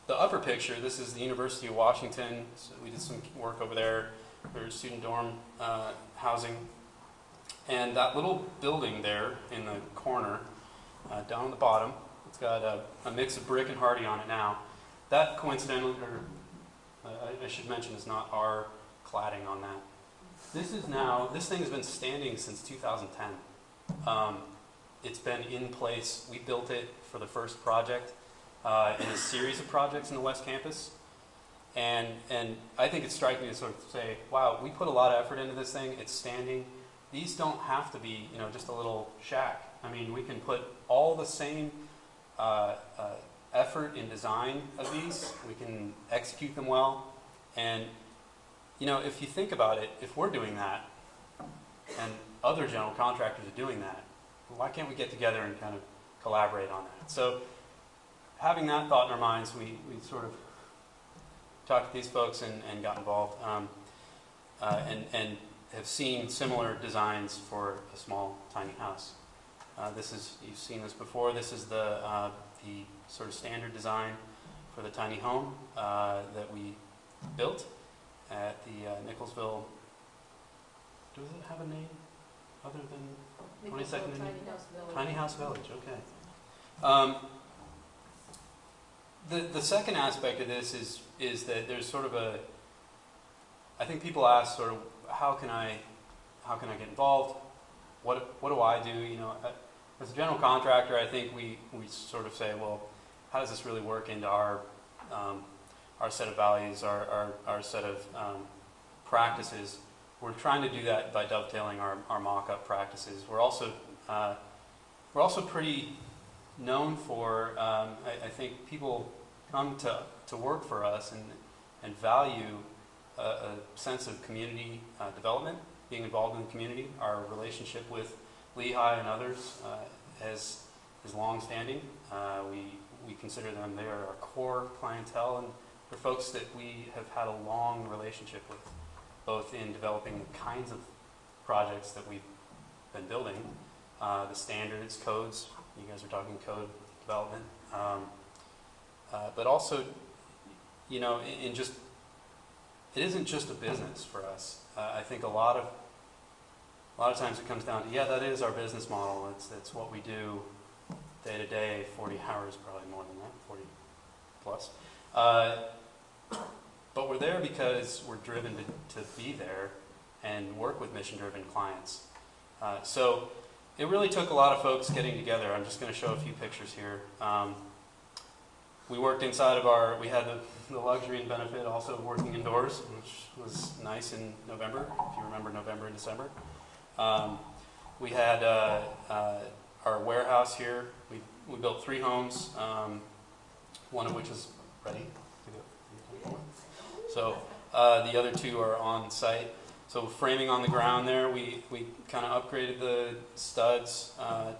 [SPEAKER 11] upper picture, this is the University of Washington. So we did some work over there. There's student dorm housing, and that little building there in the corner, down on the bottom, it's got a mix of brick and hardy on it now. That coincidentally, I should mention, is not our cladding on that. This thing has been standing since 2010. It's been in place. We built it for the first project in a series of projects in the West Campus. And I think it's striking to sort of say, wow, we put a lot of effort into this thing. It's standing. These don't have to be, just a little shack. I mean, we can put all the same effort in design of these. We can execute them well. And, if you think about it, if we're doing that and other general contractors are doing that, why can't we get together and kind of collaborate on that? So having that thought in our minds, we sort of talked to these folks and got involved and have seen similar designs for a small tiny house. You've seen this before. This is the sort of standard design for the tiny home that we built at the Nicholsville. Does it have a name other than 22nd? Tiny House Village. Okay. The second aspect of this is that there's sort of I think people ask sort of how can I get involved? What do I do? As a general contractor, I think we sort of say, well, how does this really work into our set of values, our set of practices? We're trying to do that by dovetailing our mock-up practices. We're also pretty known for, I think people come to work for us and value a sense of community development, being involved in the community. Our relationship with Lehigh and others is long-standing. We consider them, they are our core clientele, and they're folks that we have had a long relationship with, both in developing the kinds of projects that we've been building, the standards, codes. You guys are talking code development, but also, it isn't just a business for us. I think a lot a lot of times it comes down to, yeah, that is our business model. It's what we do day to day, 40 hours, probably more than that, 40 plus. But we're there because we're driven to be there and work with mission-driven clients. So it really took a lot of folks getting together. I'm just going to show a few pictures here. We worked inside of we had the luxury and benefit also of working indoors, which was nice in November, if you remember November and December. We had our warehouse here. We built 3 homes, one of which is ready to go. So the other 2 are on site. So framing on the ground there, we kind of upgraded the studs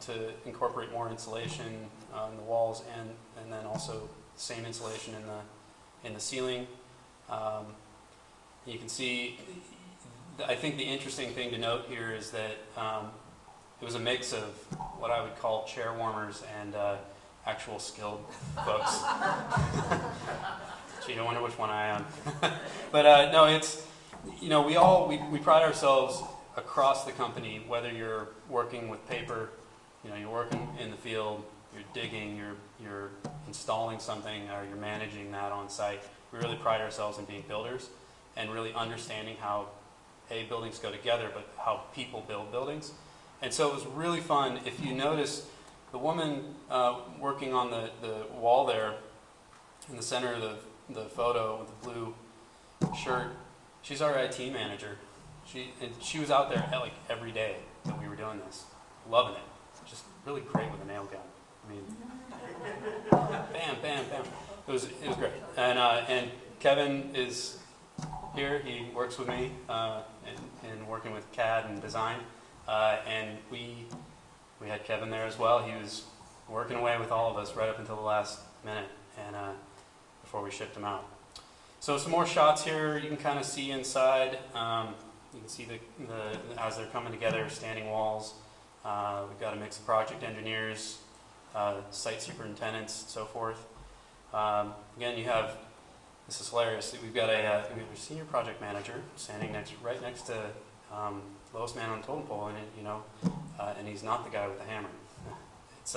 [SPEAKER 11] to incorporate more insulation on the walls and then also same insulation in the ceiling. You can see, I think the interesting thing to note here is that it was a mix of what I would call chair warmers and actual skilled folks. Gee, I wonder which one I am. But no, it's, you know, we pride ourselves across the company, whether you're working with paper, you know, you're working in the field, you're digging, you're installing something, or you're managing that on site. We really pride ourselves in being builders and really understanding how buildings go together, but how people build buildings. And so it was really fun. If you notice, the woman working on the wall there in the center of the photo with the blue shirt, she's our IT manager. She was out there like every day that we were doing this, loving it. Just really great with a nail gun. I mean, bam, bam, bam. It was great. And Kevin is here. He works with me in working with CAD and design. And we had Kevin there as well. He was working away with all of us right up until the last minute, and before we shipped him out. So some more shots here. You can kind of see inside. You can see the as they're coming together, standing walls. We've got a mix of project engineers, site superintendents, and so forth. Again, you have, this is hilarious. We've got a senior project manager standing right next to lowest man on the totem pole, and you know, and he's not the guy with the hammer. It's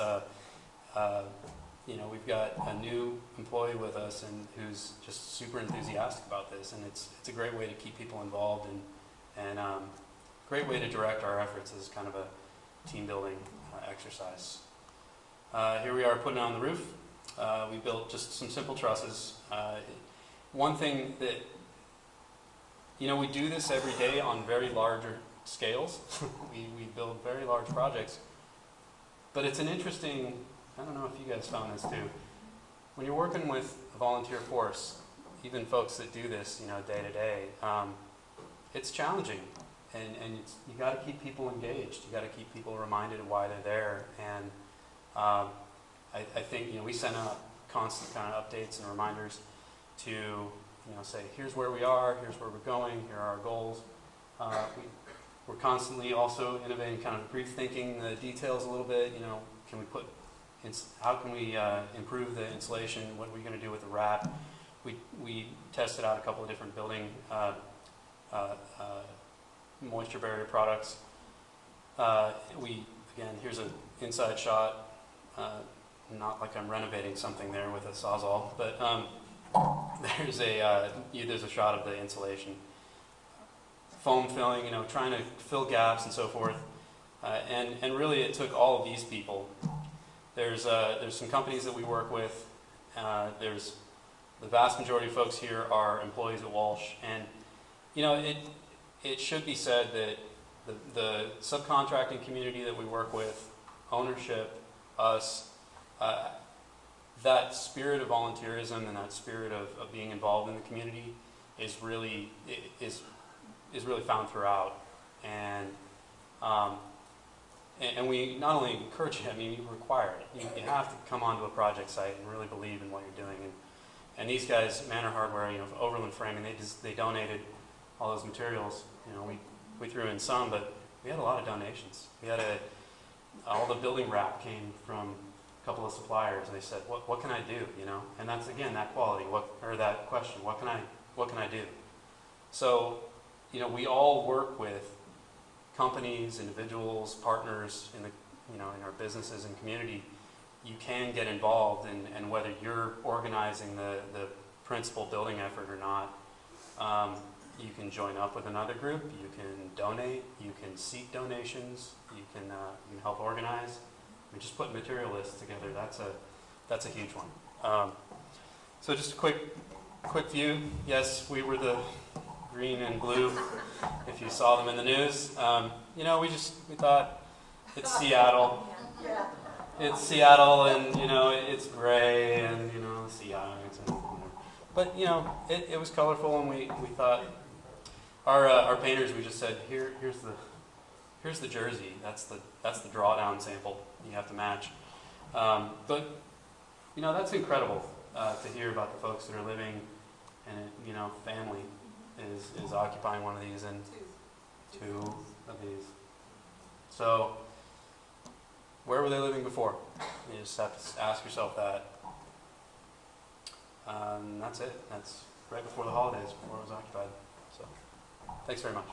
[SPEAKER 11] you know, we've got a new employee with us and who's just super enthusiastic about this, and it's a great way to keep people involved and great way to direct our efforts as kind of a team building exercise. Here we are putting it on the roof. We built just some simple trusses. One thing that, you know, we do this every day on very larger scales. we build very large projects, but it's an interesting, I don't know if you guys found this too, when you're working with a volunteer force, even folks that do this, you know, day to day, it's challenging, and you got to keep people engaged. You got to keep people reminded of why they're there, and I think, you know, we send out constant kind of updates and reminders to, you know, say, here's where we are, here's where we're going, here are our goals. We're constantly also innovating, kind of rethinking the details a little bit. You know, how can we improve the insulation? What are we going to do with the wrap? We tested out a couple of different building moisture barrier products. Again, here's an inside shot. Not like I'm renovating something there with a Sawzall, but there's a shot of the insulation. Foam filling, you know, trying to fill gaps and so forth. And really it took all of these people. There's some companies that we work with. There's the vast majority of folks here are employees at Walsh, and you know, it should be said that the subcontracting community that we work with, ownership, us, that spirit of volunteerism and that spirit of being involved in the community is really found throughout, and we not only encourage it, I mean, we require it. You have to come onto a project site and really believe in what you're doing. And these guys, Manor Hardware, you know, Overland Framing, they donated all those materials. You know, we threw in some, but we had a lot of donations. We had all the building wrap came from a couple of suppliers, and they said, what can I do? You know, and that's again that quality, or that question, what can I do? So, you know, we all work with companies, individuals, partners in the, in our businesses and community, you can get involved in whether you're organizing the principal building effort or not. You can join up with another group, you can donate, you can seek donations, you can help organize. I mean, just putting material lists together, that's a huge one. So just a quick view. Yes, we were the green and blue, if you saw them in the news. We thought it's Seattle. It's Seattle, and it's gray, and sea eyes, and but it was colorful, and we thought our painters, we just said here's the jersey. That's the drawdown sample you have to match. But that's incredible to hear about the folks that are living, and family is occupying one of these, and two of these. So where were they living before? You just have to ask yourself that. That's it. That's right before the holidays, before it was occupied. So thanks very much.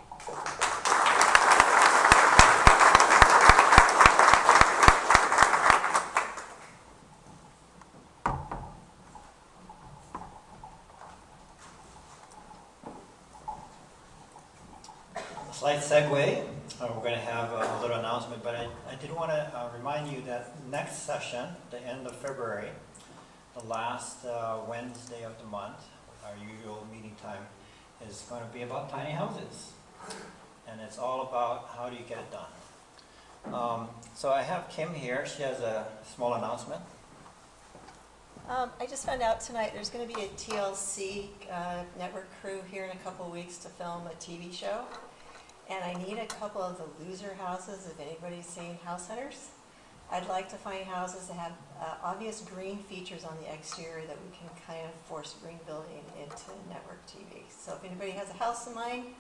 [SPEAKER 1] Slight segue. We're going to have a little announcement, but I did want to remind you that next session, the end of February, the last Wednesday of the month, our usual meeting time, is going to be about tiny houses. And it's all about how do you get it done. So I have Kim here. She has a small announcement.
[SPEAKER 21] I just found out tonight there's going to be a TLC network crew here in a couple of weeks to film a TV show. And I need a couple of the loser houses, if anybody's seen House Hunters. I'd like to find houses that have obvious green features on the exterior that we can kind of force green building into network TV. So if anybody has a house in mind,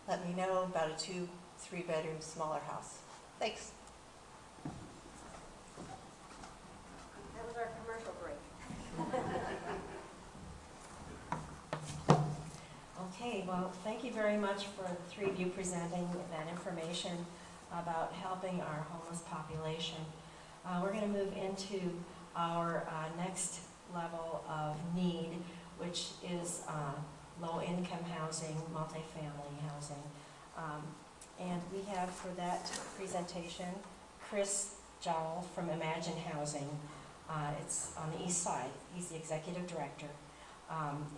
[SPEAKER 21] let me know about a 2-3 bedroom smaller house. Thanks.
[SPEAKER 18] That was our commercial break. Okay, well, thank you very much for the three of you presenting that information about helping our homeless population. We're going to move into our next level of need, which is low-income housing, multifamily housing. And we have for that presentation Chris Jowl from Imagine Housing. It's on the east side. He's the executive director.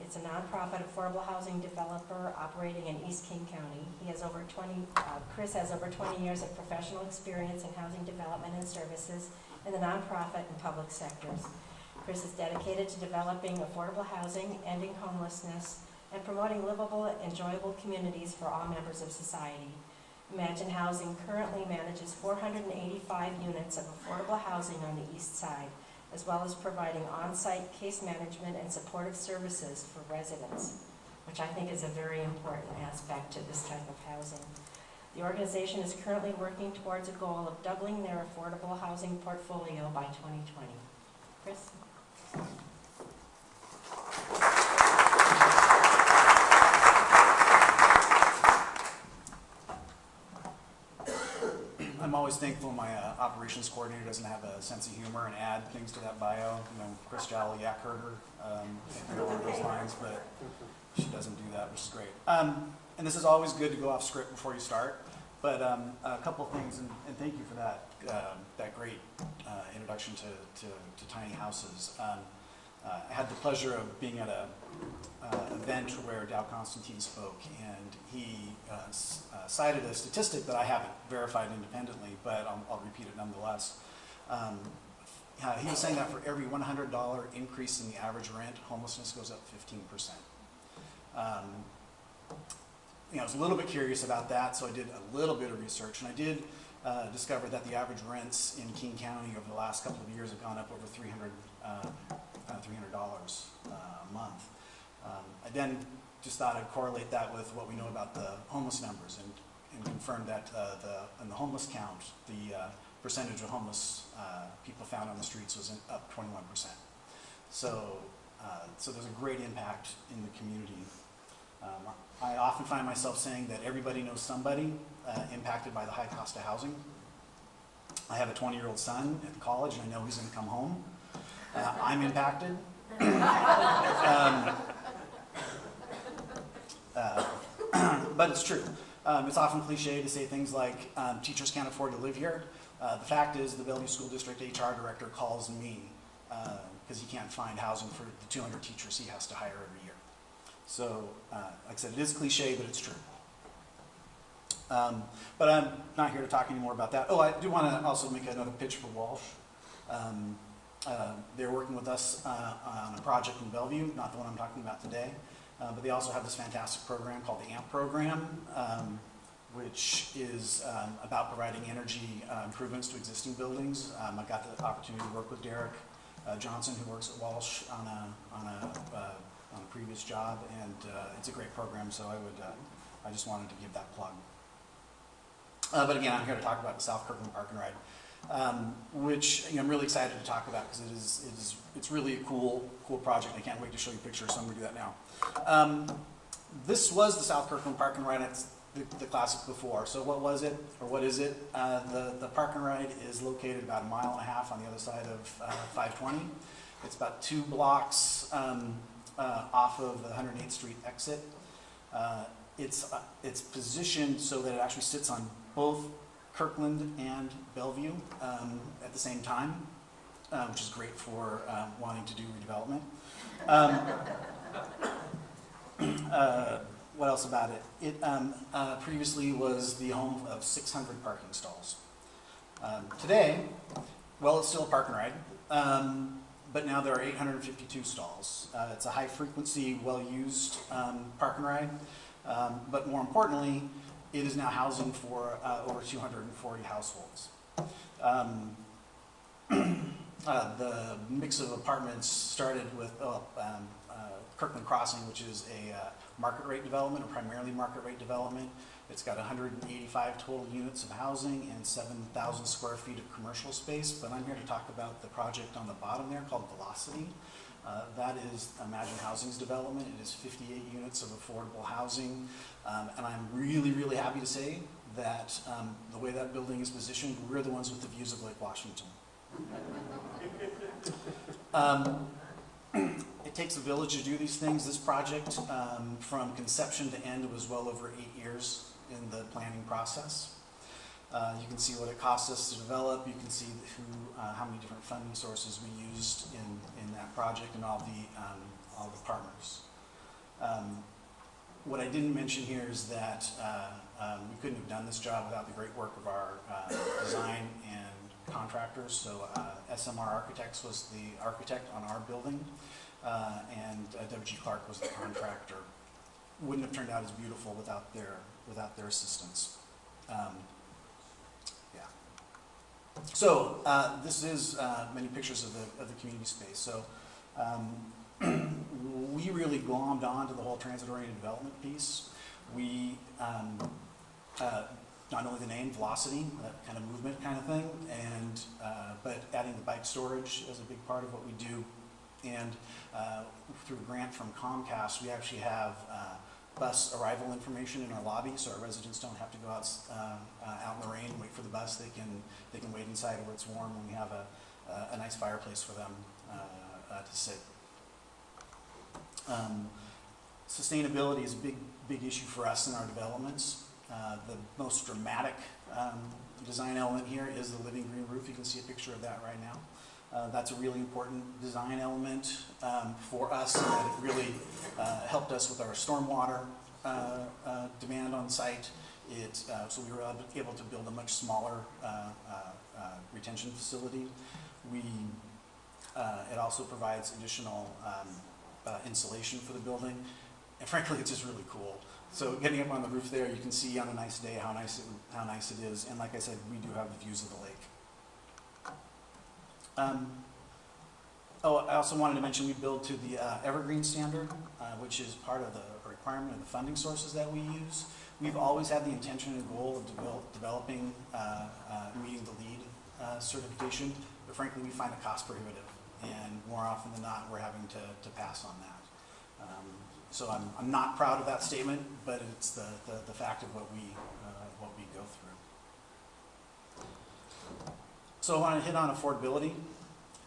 [SPEAKER 18] It's a nonprofit affordable housing developer operating in East King County. Chris has over 20 years of professional experience in housing development and services in the nonprofit and public sectors. Chris is dedicated to developing affordable housing, ending homelessness, and promoting livable, enjoyable communities for all members of society. Imagine Housing currently manages 485 units of affordable housing on the east side, as well as providing on-site case management and supportive services for residents, which I think is a very important aspect to this type of housing. The organization is currently working towards a goal of doubling their affordable housing portfolio by 2020. Chris?
[SPEAKER 22] I'm always thankful my operations coordinator doesn't have a sense of humor and add things to that bio. Chris Jowl, yak herder, along those lines, but she doesn't do that, which is great. And this is always good to go off script before you start, but a couple of things, and thank you for that great introduction to tiny houses. I had the pleasure of being at an event where Dow Constantine spoke, and he cited a statistic that I haven't verified independently, but I'll repeat it nonetheless. He was saying that for every $100 increase in the average rent, homelessness goes up 15%. I was a little bit curious about that, so I did a little bit of research, and I did discover that the average rents in King County over the last couple of years have gone up over $300 a month. I then just thought I'd correlate that with what we know about the homeless numbers, and confirm that in the homeless count, the percentage of homeless people found on the streets was up 21%. So there's a great impact in the community. I often find myself saying that everybody knows somebody impacted by the high cost of housing. I have a 20-year-old son at college, and I know he's going to come home. I'm impacted. But it's true. It's often cliche to say things like, teachers can't afford to live here. The fact is, the Bellevue School District HR director calls me because he can't find housing for the 200 teachers he has to hire every year. So, like I said, it is cliche, but it's true. But I'm not here to talk anymore about that. Oh, I do want to also make another pitch for Walsh. They're working with us on a project in Bellevue, not the one I'm talking about today. But they also have this fantastic program called the AMP program, which is about providing energy improvements to existing buildings. I got the opportunity to work with Derek Johnson, who works at Walsh on a previous job, and it's a great program. So I just wanted to give that plug. But again, I'm here to talk about the South Kirkland Park and Ride, which I'm really excited to talk about because it's really a cool project. I can't wait to show you pictures, so I'm going to do that now. This was the South Kirkland Park and Ride. It's the classic before. So what was it, or what is it? The Park and Ride is located about 1.5 miles on the other side of 520. It's about 2 blocks off of the 108th Street exit. It's positioned so that it actually sits on both Kirkland and Bellevue at the same time, which is great for wanting to do redevelopment. What else about it? It previously was the home of 600 parking stalls. Today, well, it's still a park and ride, but now there are 852 stalls. It's a high-frequency, well-used park and ride, but more importantly, it is now housing for over 240 households. The mix of apartments started with Kirkland Crossing, which is a market rate development, or primarily market rate development. It's got 185 total units of housing and 7,000 square feet of commercial space, but I'm here to talk about the project on the bottom there called Velocity. That is Imagine Housing's development. It is 58 units of affordable housing, and I'm really, really happy to say that the way that building is positioned, we're the ones with the views of Lake Washington. It takes a village to do these things. This project, from conception to end, was well over 8 years in the planning process. You can see what it cost us to develop. You can see how many different funding sources we used in that project and all the partners. What I didn't mention here is that we couldn't have done this job without the great work of our design and contractors. So SMR Architects was the architect on our building, and W.G. Clark was the contractor. Wouldn't have turned out as beautiful without their assistance. So this is many pictures of the community space. So we really glommed on to the whole transit-oriented development piece. We, not only the name Velocity, that kind of movement kind of thing, and but adding the bike storage is a big part of what we do. And through a grant from Comcast, we actually have bus arrival information in our lobby, so our residents don't have to go out in the rain and wait for the bus. They can wait inside where it's warm, and we have a nice fireplace for them to sit. Sustainability is a big issue for us in our developments. The most dramatic design element here is the living green roof. You can see a picture of that right now. That's a really important design element for us, and that it really helped us with our stormwater demand on site. So we were able to build a much smaller retention facility. It also provides additional insulation for the building, and frankly, it's just really cool. So getting up on the roof there, you can see on a nice day how nice it is, and like I said, we do have the views of the lake. I also wanted to mention we build to the Evergreen standard, which is part of the requirement of the funding sources that we use. We've always had the intention and goal of developing, meeting the LEED certification, but frankly we find it cost prohibitive, and more often than not we're having to pass on that. So I'm not proud of that statement, but it's the fact of what we go through. So I want to hit on affordability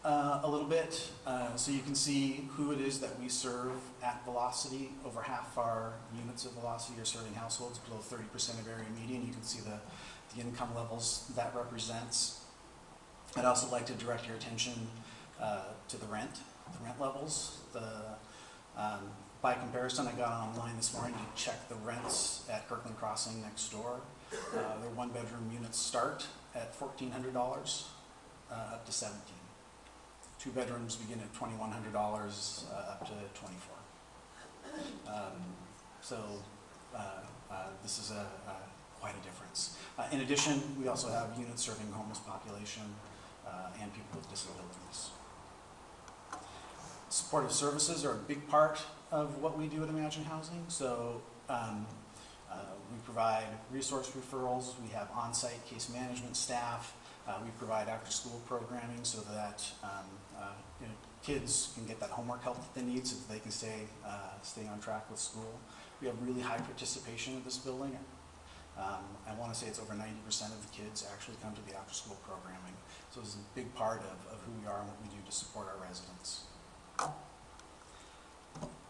[SPEAKER 22] a little bit, so you can see who it is that we serve at Velocity. Over half our units of Velocity are serving households below 30% of area median. You can see the income levels that represents. I'd also like to direct your attention to the rent levels. By comparison, I got online this morning to check the rents at Kirkland Crossing next door. Their one-bedroom units start at $1,400 up to $17,000. Two bedrooms begin at $2,100 up to $24,000. This is quite a difference. In addition, we also have units serving homeless population and people with disabilities. Supportive services are a big part of what we do at Imagine Housing. So we provide resource referrals, we have on-site case management staff, we provide after-school programming so that kids can get that homework help that they need so that they can stay on track with school. We have really high participation in this building. I want to say it's over 90% of the kids actually come to the after-school programming. So it's a big part of who we are and what we do to support our residents.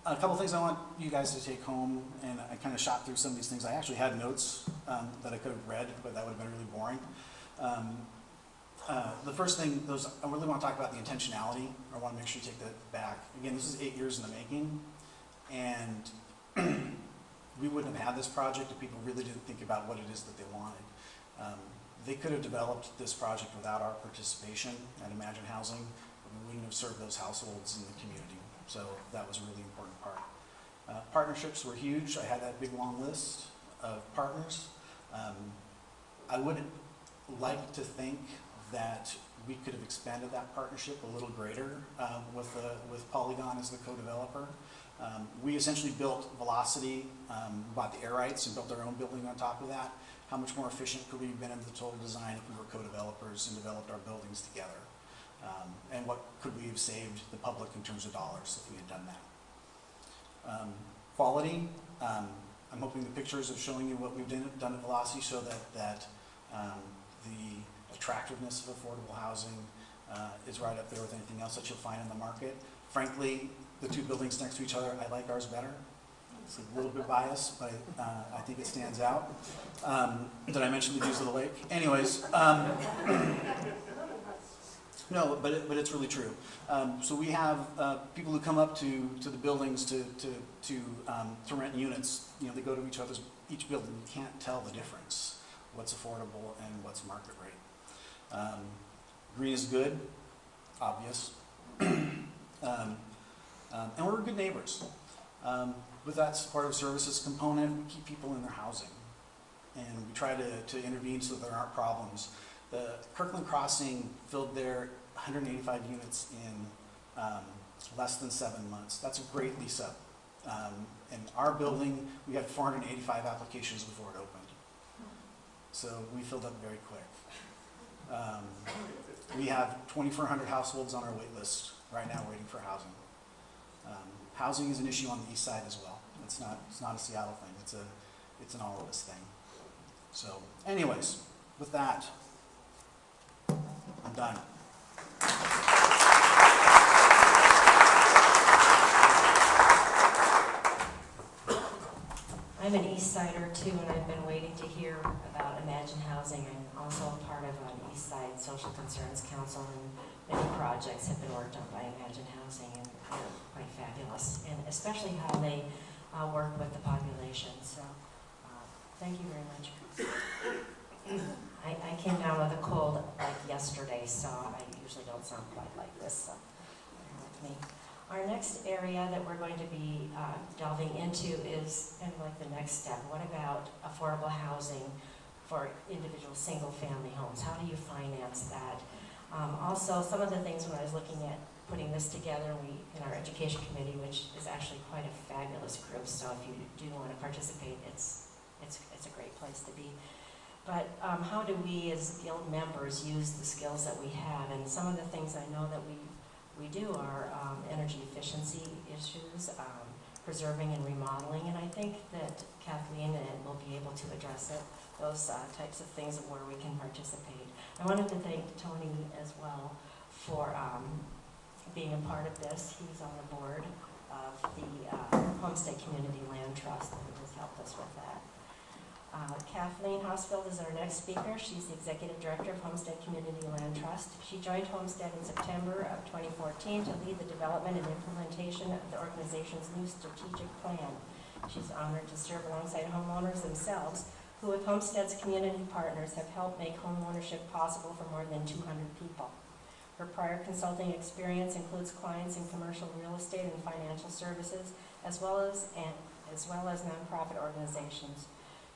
[SPEAKER 22] A couple things I want you guys to take home, and I kind of shot through some of these things. I actually had notes that I could have read, but that would have been really boring. The first thing, I really want to talk about the intentionality. I want to make sure you take that back. Again, this is 8 years in the making, and we wouldn't have had this project if people really didn't think about what it is that they wanted. They could have developed this project without our participation at Imagine Housing, but we wouldn't have served those households in the community. So that was a really important part. Partnerships were huge. I had that big long list of partners. I would like to think that we could have expanded that partnership a little greater with Polygon as the co-developer. We essentially built Velocity, bought the air rights and built our own building on top of that. How much more efficient could we have been in the total design if we were co-developers and developed our buildings together? And what could we have saved the public in terms of dollars if we had done that? Quality, I'm hoping the pictures of showing you what we've done at Velocity show that the attractiveness of affordable housing is right up there with anything else that you'll find in the market. Frankly, the two buildings next to each other, I like ours better. It's a little bit biased, but I think it stands out. Did I mention the views of the lake? Anyways, no, but it's really true. So we have people who come up to the buildings to rent units. You know, they go to each building. You can't tell the difference. What's affordable and what's market rate. Green is good, obvious. And we're good neighbors. With that supportive services component, we keep people in their housing. And we try to intervene so there aren't problems. The Kirkland Crossing filled their 185 units in less than 7 months. That's a great lease up. In our building, we had 485 applications before it opened. So we filled up very quick. We have 2,400 households on our wait list right now waiting for housing. Housing is an issue on the east side as well. It's not a Seattle thing. It's an all of us thing. So anyways, with that, I'm done.
[SPEAKER 18] I'm an East Sider too, and I've been waiting to hear about Imagine Housing. I'm also a part of an East Side Social Concerns Council, and many projects have been worked on by Imagine Housing, and they're quite fabulous, and especially how they work with the population. So thank you very much. I came down with a cold like yesterday, so I usually don't sound quite like this, so bear with me. Our next area that we're going to be delving into is kind of like the next step. What about affordable housing for individual single-family homes? How do you finance that? Also, some of the things when I was looking at putting this together, in our education committee, which is actually quite a fabulous group, so if you do want to participate, it's a great place to be. But how do we as guild members use the skills that we have? And some of the things I know that we do are energy efficiency issues, preserving and remodeling, and I think that Kathleen will be able to address those types of things of where we can participate. I wanted to thank Tony as well for being a part of this. He's on the board of the Homestead Community Land Trust and has helped us with that. Kathleen Hosfeld is our next speaker. She's the Executive Director of Homestead Community Land Trust. She joined Homestead in September of 2014 to lead the development and implementation of the organization's new strategic plan. She's honored to serve alongside homeowners themselves, who with Homestead's community partners have helped make home ownership possible for more than 200 people. Her prior consulting experience includes clients in commercial real estate and financial services, as well as nonprofit organizations.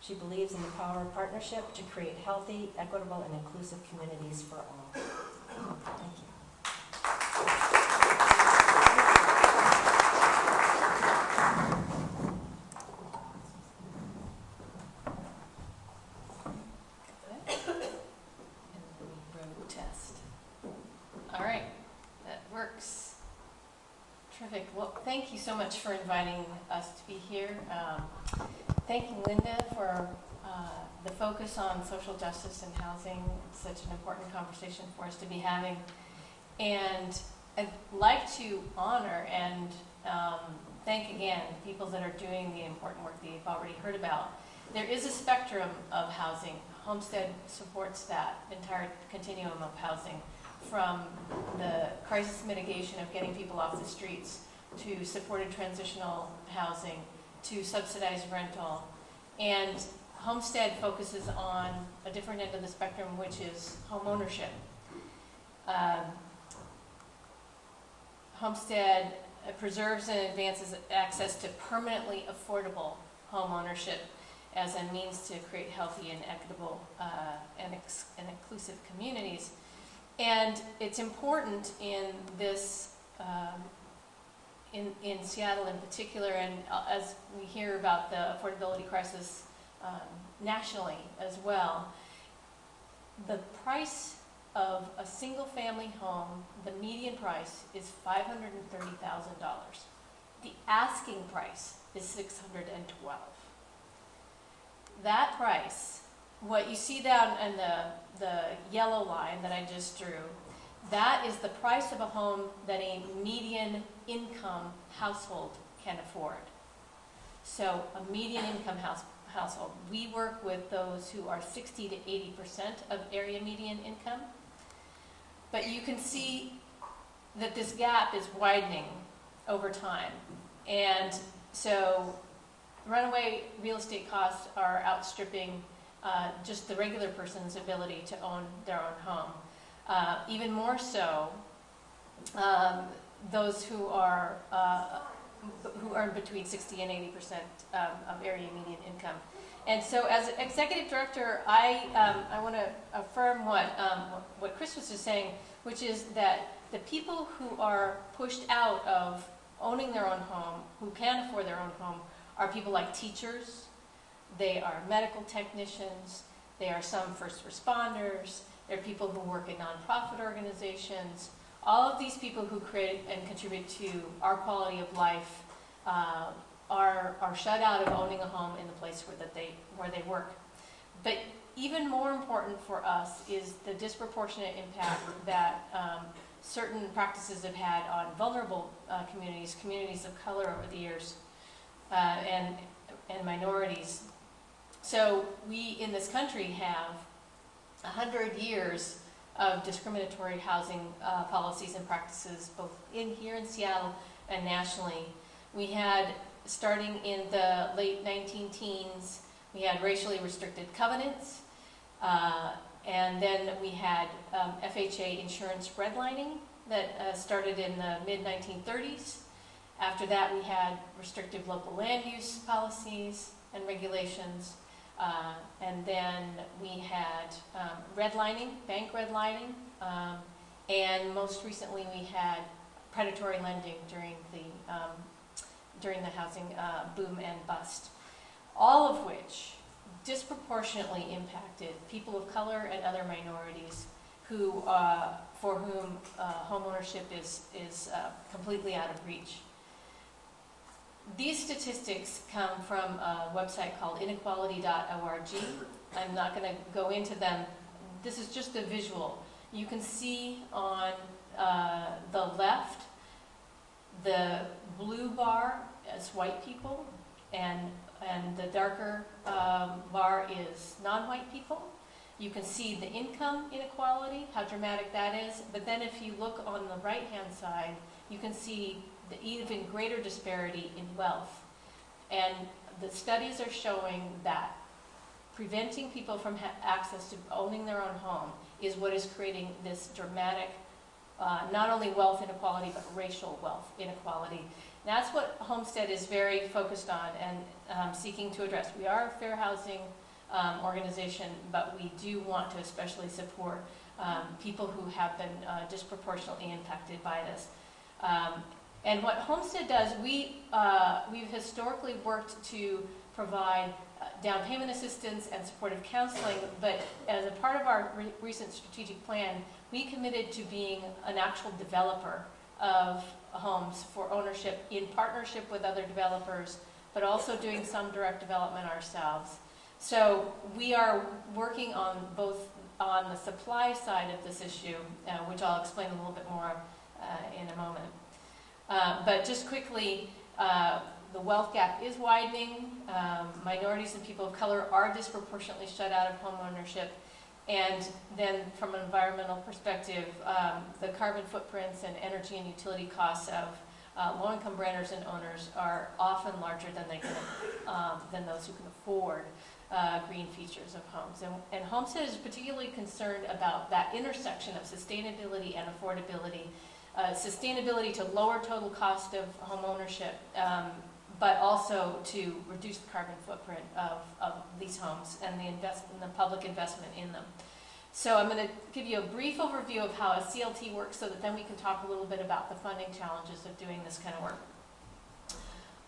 [SPEAKER 18] She believes in the power of partnership to create healthy, equitable, and inclusive communities for all. Thank you.
[SPEAKER 20] Road test. All right, that works. Terrific. Well, thank you so much for inviting us to be here. Thank you, Linda, for the focus on social justice and housing. It's such an important conversation for us to be having. And I'd like to honor and thank again the people that are doing the important work that you've already heard about. There is a spectrum of housing. Homestead supports that entire continuum of housing, from the crisis mitigation of getting people off the streets, to supported transitional housing, to subsidized rental. And Homestead focuses on a different end of the spectrum, which is home ownership. Homestead preserves and advances access to permanently affordable home ownership as a means to create healthy and equitable and inclusive communities. And it's important in this, in Seattle in particular, and as we hear about the affordability crisis nationally as well, the price of a single-family home, the median price is $530,000. The asking price is $612,000. That price, what you see down in the yellow line that I just drew, that is the price of a home that a median income household can afford. So a median income household. We work with those who are 60 to 80% of area median income. But you can see that this gap is widening over time. And so runaway real estate costs are outstripping just the regular person's ability to own their own home. Even more so, those who earn between 60 and 80% of area median income. And so, as executive director, I want to affirm what Chris was just saying, which is that the people who are pushed out of owning their own home, who can afford their own home, are people like teachers, they are medical technicians, they are some first responders, they're people who work in nonprofit organizations. All of these people who create and contribute to our quality of life are shut out of owning a home in the place where they work. But even more important for us is the disproportionate impact that certain practices have had on vulnerable communities of color over the years, and minorities. So we in this country have 100 years of discriminatory housing policies and practices, both here in Seattle and nationally. We had, starting in the late 19-teens, we had racially restricted covenants, and then we had FHA insurance redlining that started in the mid-1930s. After that, we had restrictive local land use policies and regulations. And then we had redlining, bank redlining, and most recently we had predatory lending during the housing boom and bust. All of which disproportionately impacted people of color and other minorities who, for whom homeownership is completely out of reach. These statistics come from a website called inequality.org. I'm not going to go into them. This is just a visual. You can see on the left, the blue bar is white people, and the darker bar is non-white people. You can see the income inequality, how dramatic that is. But then if you look on the right-hand side, you can see the even greater disparity in wealth. And the studies are showing that preventing people from access to owning their own home is what is creating this dramatic, not only wealth inequality, but racial wealth inequality. And that's what Homestead is very focused on and seeking to address. We are a fair housing organization, but we do want to especially support people who have been disproportionately impacted by this. And what Homestead does, we've historically worked to provide down payment assistance and supportive counseling, but as a part of our recent strategic plan, we committed to being an actual developer of homes for ownership in partnership with other developers, but also doing some direct development ourselves. So we are working on both on the supply side of this issue, which I'll explain a little bit more in a moment. But just quickly, the wealth gap is widening. Minorities and people of color are disproportionately shut out of home ownership. And then from an environmental perspective, the carbon footprints and energy and utility costs of low-income renters and owners are often larger than than those who can afford green features of homes. And Homestead is particularly concerned about that intersection of sustainability and affordability. Sustainability to lower total cost of home ownership, but also to reduce the carbon footprint of these homes and the public investment in them. So I'm going to give you a brief overview of how a CLT works so that then we can talk a little bit about the funding challenges of doing this kind of work.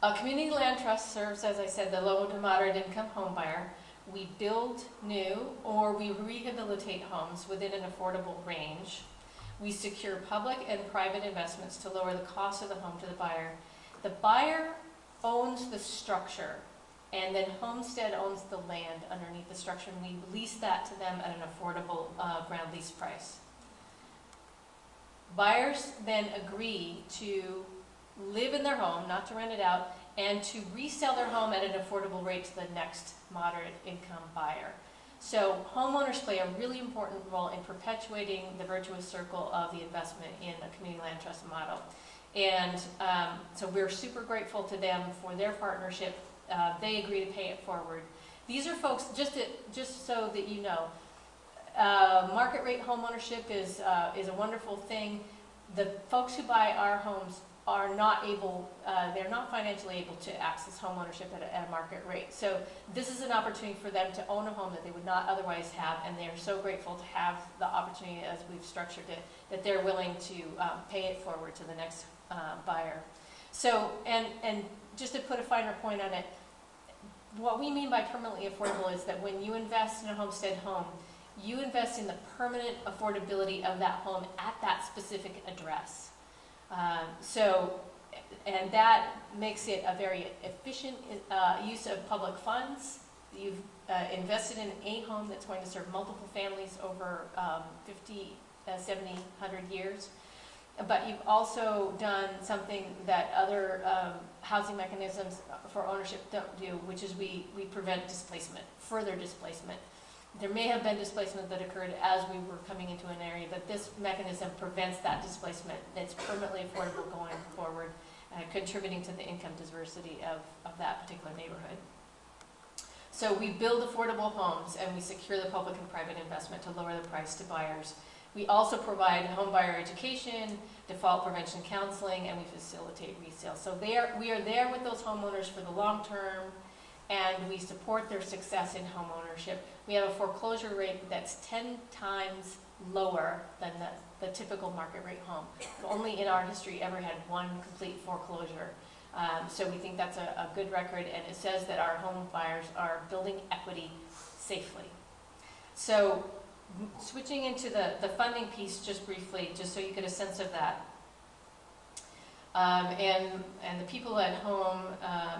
[SPEAKER 20] A community land trust serves, as I said, the low to moderate income home buyer. We build new or we rehabilitate homes within an affordable range. We secure public and private investments to lower the cost of the home to the buyer. The buyer owns the structure, and then Homestead owns the land underneath the structure, and we lease that to them at an affordable ground lease price. Buyers then agree to live in their home, not to rent it out, and to resell their home at an affordable rate to the next moderate income buyer. So homeowners play a really important role in perpetuating the virtuous circle of the investment in a community land trust model. And so we're super grateful to them for their partnership. They agree to pay it forward. These are folks, just so that you know, market rate homeownership is a wonderful thing. The folks who buy our homes are not able, they're not financially able to access homeownership at a market rate. So this is an opportunity for them to own a home that they would not otherwise have, and they're so grateful to have the opportunity as we've structured it, that they're willing to pay it forward to the next buyer. So, and just to put a finer point on it, what we mean by permanently affordable is that when you invest in a Homestead home, you invest in the permanent affordability of that home at that specific address. And that makes it a very efficient use of public funds. You've invested in a home that's going to serve multiple families over 50, 70, 100 years. But you've also done something that other housing mechanisms for ownership don't do, which is we prevent displacement, further displacement. There may have been displacement that occurred as we were coming into an area, but this mechanism prevents that displacement. It's permanently affordable going forward, contributing to the income diversity of that particular neighborhood. So we build affordable homes and we secure the public and private investment to lower the price to buyers. We also provide home buyer education, default prevention counseling, and we facilitate resale. So we are there with those homeowners for the long term, and we support their success in home ownership. We have a foreclosure rate that's 10 times lower than the typical market rate home. We've only in our history ever had one complete foreclosure. So we think that's a good record, and it says that our home buyers are building equity safely. So switching into the funding piece just briefly, just so you get a sense of that. And the people at home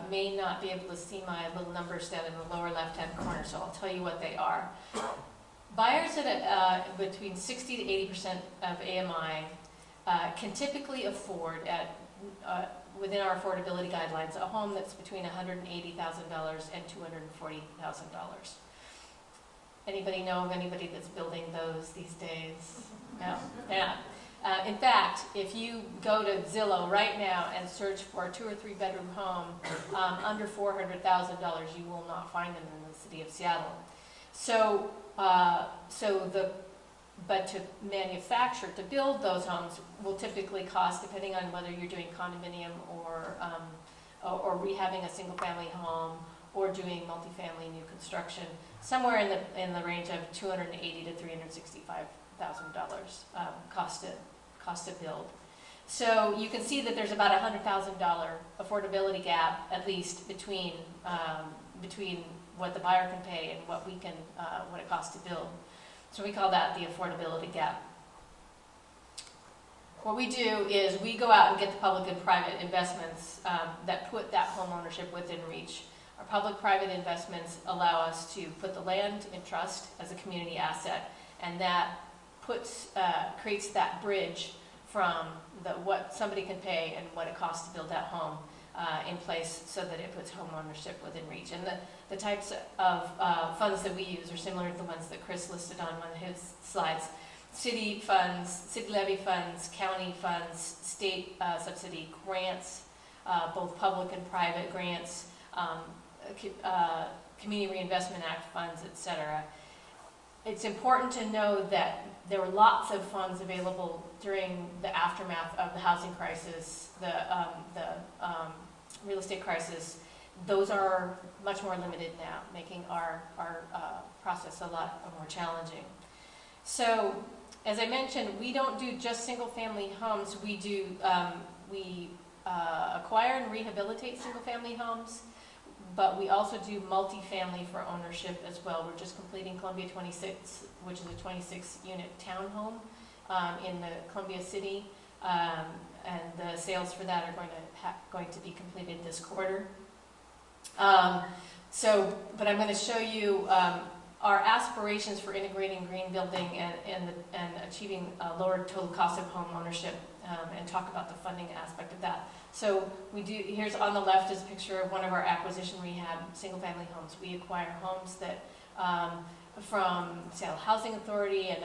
[SPEAKER 20] may not be able to see my little numbers down in the lower left-hand corner, so I'll tell you what they are. Buyers at between 60 to 80% of AMI can typically afford, within our affordability guidelines, a home that's between $180,000 and $240,000. Anybody know of anybody that's building those these days? No? Yeah. In fact, if you go to Zillow right now and search for a 2 or 3 bedroom home under $400,000, you will not find them in the city of Seattle. So, but to manufacture, to build those homes will typically cost, depending on whether you're doing condominium or rehabbing a single family home or doing multifamily new construction, somewhere in the range of $280,000 to $365,000 cost to build. So you can see that there's about a $100,000 affordability gap, at least between what the buyer can pay and what it costs to build. So we call that the affordability gap. What we do is we go out and get the public and private investments that put that home ownership within reach. Our public-private investments allow us to put the land in trust as a community asset, and that creates that bridge from what somebody can pay and what it costs to build that home in place, so that it puts home ownership within reach. And the types of funds that we use are similar to the ones that Chris listed on one of his slides. City funds, city levy funds, county funds, state subsidy grants, both public and private grants, Community Reinvestment Act funds, etc. It's important to know that there were lots of funds available during the aftermath of the housing crisis, the real estate crisis. Those are much more limited now, making our process a lot more challenging. So, as I mentioned, we don't do just single-family homes. We do acquire and rehabilitate single-family homes, but we also do multifamily for ownership as well. We're just completing Columbia 26, which is a 26-unit townhome in the Columbia City, and the sales for that are going to be completed this quarter. But I'm going to show you our aspirations for integrating green building and achieving a lower total cost of home ownership, and talk about the funding aspect of that. So here's on the left is a picture of one of our acquisition rehab single-family homes. We acquire homes that from Seattle Housing Authority and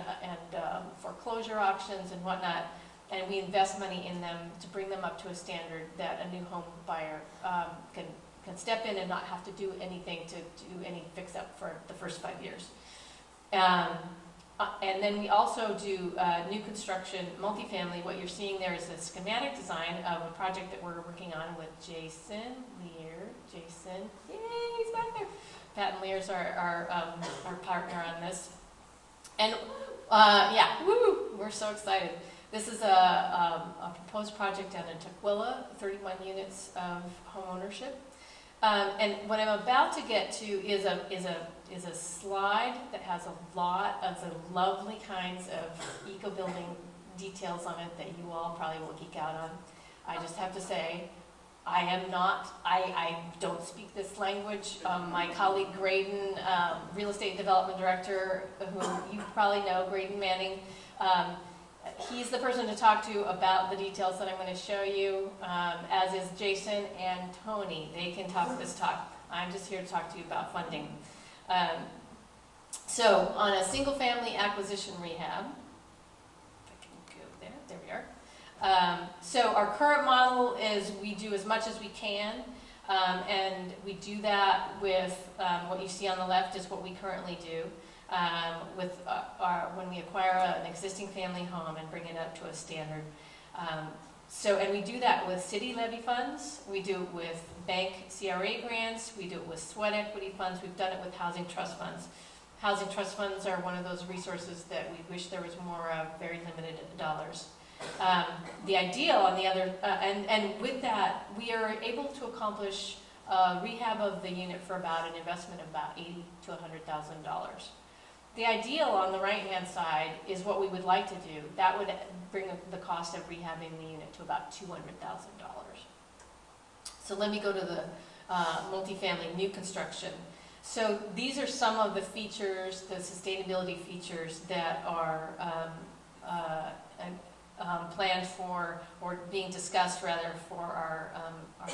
[SPEAKER 20] foreclosure auctions and whatnot, and we invest money in them to bring them up to a standard that a new home buyer can step in and not have to do anything to do any fix-up for the first 5 years. And then we also do new construction, multifamily. What you're seeing there is a schematic design of a project that we're working on with Jason Lear. Jason, yay, he's back there. Pat and Lear's our partner on this. And yeah, woo, we're so excited. This is a proposed project down in Tukwila, 31 units of home ownership. And what I'm about to get to is a slide that has a lot of the lovely kinds of eco-building details on it that you all probably will geek out on. I just have to say, I don't speak this language. My colleague Graydon, Real Estate Development Director, who you probably know, Graydon Manning, he's the person to talk to about the details that I'm going to show you, as is Jason and Tony. They can talk this talk. I'm just here to talk to you about funding. So on a single-family acquisition rehab, if I can go there we are. So our current model is we do as much as we can, and we do that with what you see on the left is what we currently do. When we acquire an existing family home and bring it up to a standard. And we do that with city levy funds, we do it with bank CRA grants, we do it with sweat equity funds, we've done it with housing trust funds. Housing trust funds are one of those resources that we wish there was more of, very limited dollars. The ideal on the other, and with that, we are able to accomplish rehab of the unit for about an investment of about $80,000 to $100,000. The ideal on the right-hand side is what we would like to do. That would bring the cost of rehabbing the unit to about $200,000. So let me go to the multifamily new construction. So these are some of the features, the sustainability features that are planned for, or being discussed rather, for our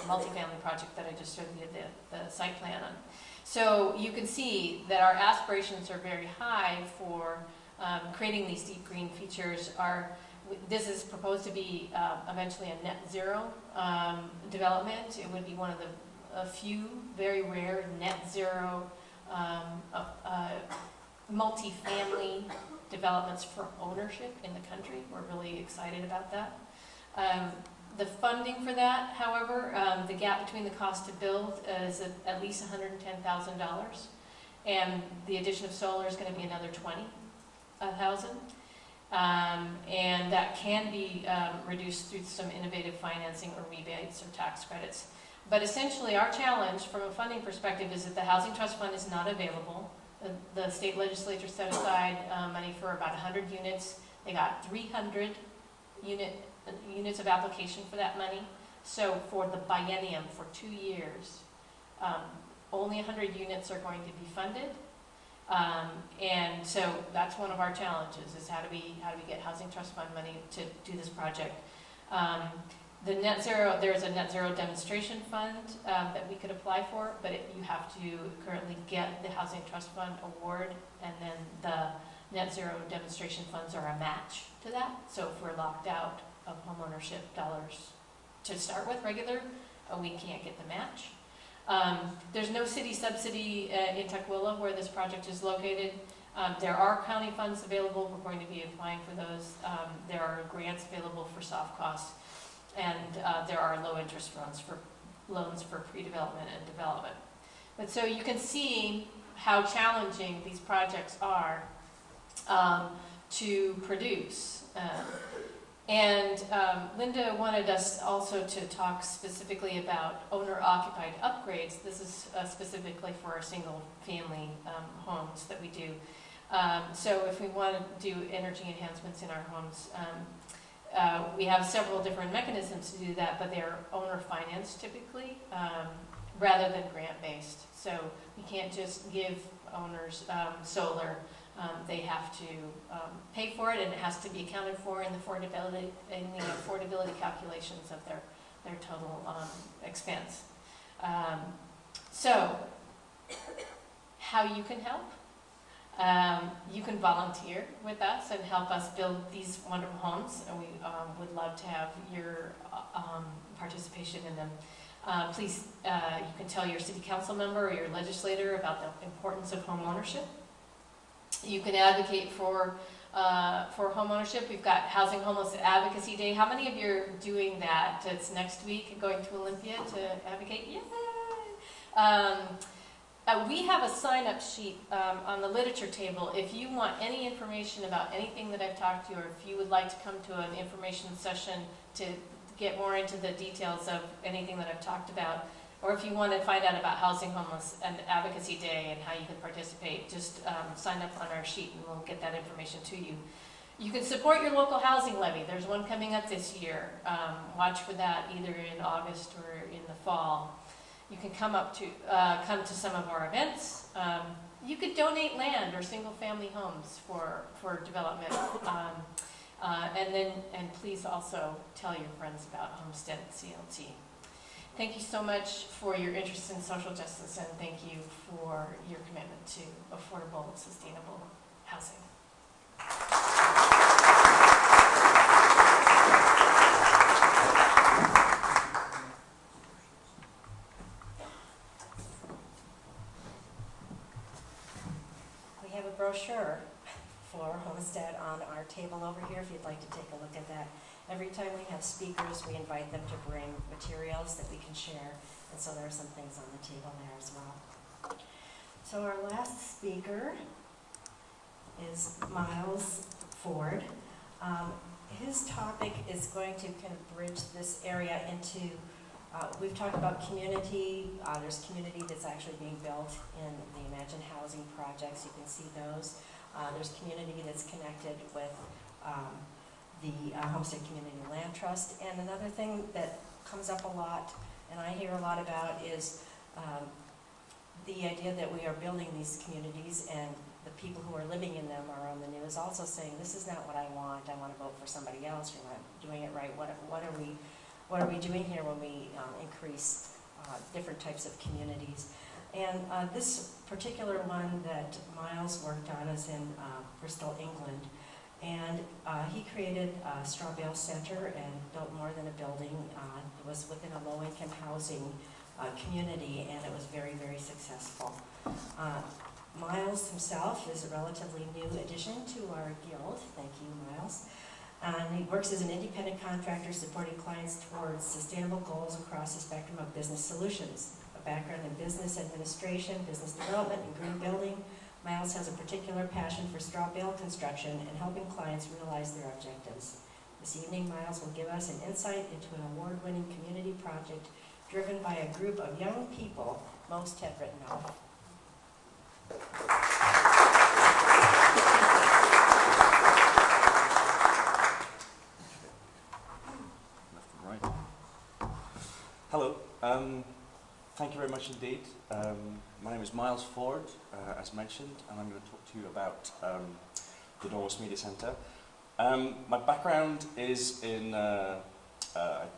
[SPEAKER 20] multifamily project that I just showed you the site plan on. So you can see that our aspirations are very high for creating these deep green features. This is proposed to be eventually a net zero development. It would be one of a few very rare net zero multifamily developments for ownership in the country. We're really excited about that. The funding for that, however, the gap between the cost to build is at least $110,000, and the addition of solar is going to be another $20,000, and that can be reduced through some innovative financing or rebates or tax credits. But essentially, our challenge from a funding perspective is that the Housing Trust Fund is not available. The state legislature set aside money for about 100 units. They got 300 units of application for that money. So for the biennium, for 2 years, only 100 units are going to be funded. And so that's one of our challenges, is how do we get Housing Trust Fund money to do this project. The net zero, there's a net zero demonstration fund that we could apply for, but you have to currently get the Housing Trust Fund award, and then the net zero demonstration funds are a match to that. So if we're locked out of homeownership dollars to start with regular, we can't get the match. There's no city subsidy in Tukwila where this project is located. There are county funds available. We're going to be applying for those. There are grants available for soft costs. And there are low interest loans for pre-development and development. But so you can see how challenging these projects are to produce. And Linda wanted us also to talk specifically about owner-occupied upgrades. This is specifically for our single-family homes that we do. So if we want to do energy enhancements in our homes, we have several different mechanisms to do that, but they're owner-financed typically, rather than grant-based. So we can't just give owners solar. They have to pay for it, and it has to be accounted for in the affordability calculations of their total expense. So how you can help? You can volunteer with us and help us build these wonderful homes, and we would love to have your participation in them. Please, you can tell your city council member or your legislator about the importance of home ownership. You can advocate for home ownership. We've got Housing Homeless Advocacy Day. How many of you are doing that? It's next week, going to Olympia to advocate. Yay! We have a sign-up sheet on the literature table. If you want any information about anything that I've talked to you, or if you would like to come to an information session to get more into the details of anything that I've talked about, or if you want to find out about Housing Homeless and Advocacy Day and how you can participate, just sign up on our sheet and we'll get that information to you. You can support your local housing levy. There's one coming up this year. Watch for that either in August or in the fall. You can come to some of our events. You could donate land or single-family homes for development. And please also tell your friends about Homestead CLT. Thank you so much for your interest in social justice, and thank you for your commitment to affordable, sustainable housing.
[SPEAKER 18] We have a brochure for Homestead on our table over here if you'd like to take a look at that. Every time we have speakers, we invite them to bring materials that we can share, and so there are some things on the table there as well. So our last speaker is Miles Ford. His topic is going to kind of bridge this area into, we've talked about community. There's community that's actually being built in the Imagine Housing projects. You can see those. There's community that's connected with the Homestead Community Land Trust. And another thing that comes up a lot, and I hear a lot about, is the idea that we are building these communities and the people who are living in them are on the news also saying, this is not what I want to vote for somebody else, you're not doing it right. What are we doing here when we increase different types of communities? And this particular one that Miles worked on is in Bristol, England. And he created a straw bale center and built more than a building. It was within a low-income housing community, and it was very, very successful. Miles himself is a relatively new addition to our guild. Thank you, Miles. And he works as an independent contractor supporting clients towards sustainable goals across the spectrum of business solutions. A background in business administration, business development, and green building, Miles has a particular passion for straw bale construction and helping clients realize their objectives. This evening, Miles will give us an insight into an award-winning community project driven by a group of young people most have written off.
[SPEAKER 2] Hello. Thank you very much indeed. My name is Miles Ford, as mentioned, and I'm going to talk to you about the Norwest Media Centre. My background is in I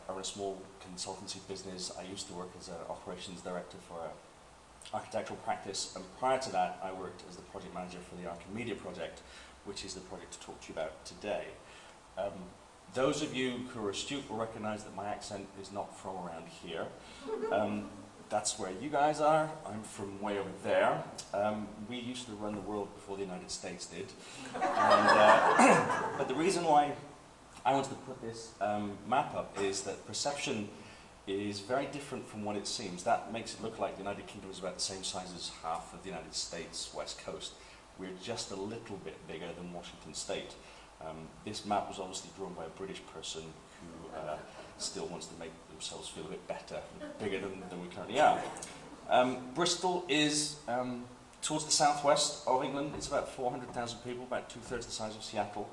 [SPEAKER 2] run a small consultancy business. I used to work as an operations director for an architectural practice, and prior to that I worked as the project manager for the Archimedia project, which is the project to talk to you about today. Those of you who are astute will recognize that my accent is not from around here. That's where you guys are. I'm from way over there. We used to run the world before the United States did. And, but the reason why I wanted to put this map up is that perception is very different from what it seems. That makes it look like the United Kingdom is about the same size as half of the United States West Coast. We're just a little bit bigger than Washington State. This map was obviously drawn by a British person who still wants to make themselves feel a bit better, bigger than we currently are. Bristol is towards the southwest of England. It's about 400,000 people, about 2/3 the size of Seattle.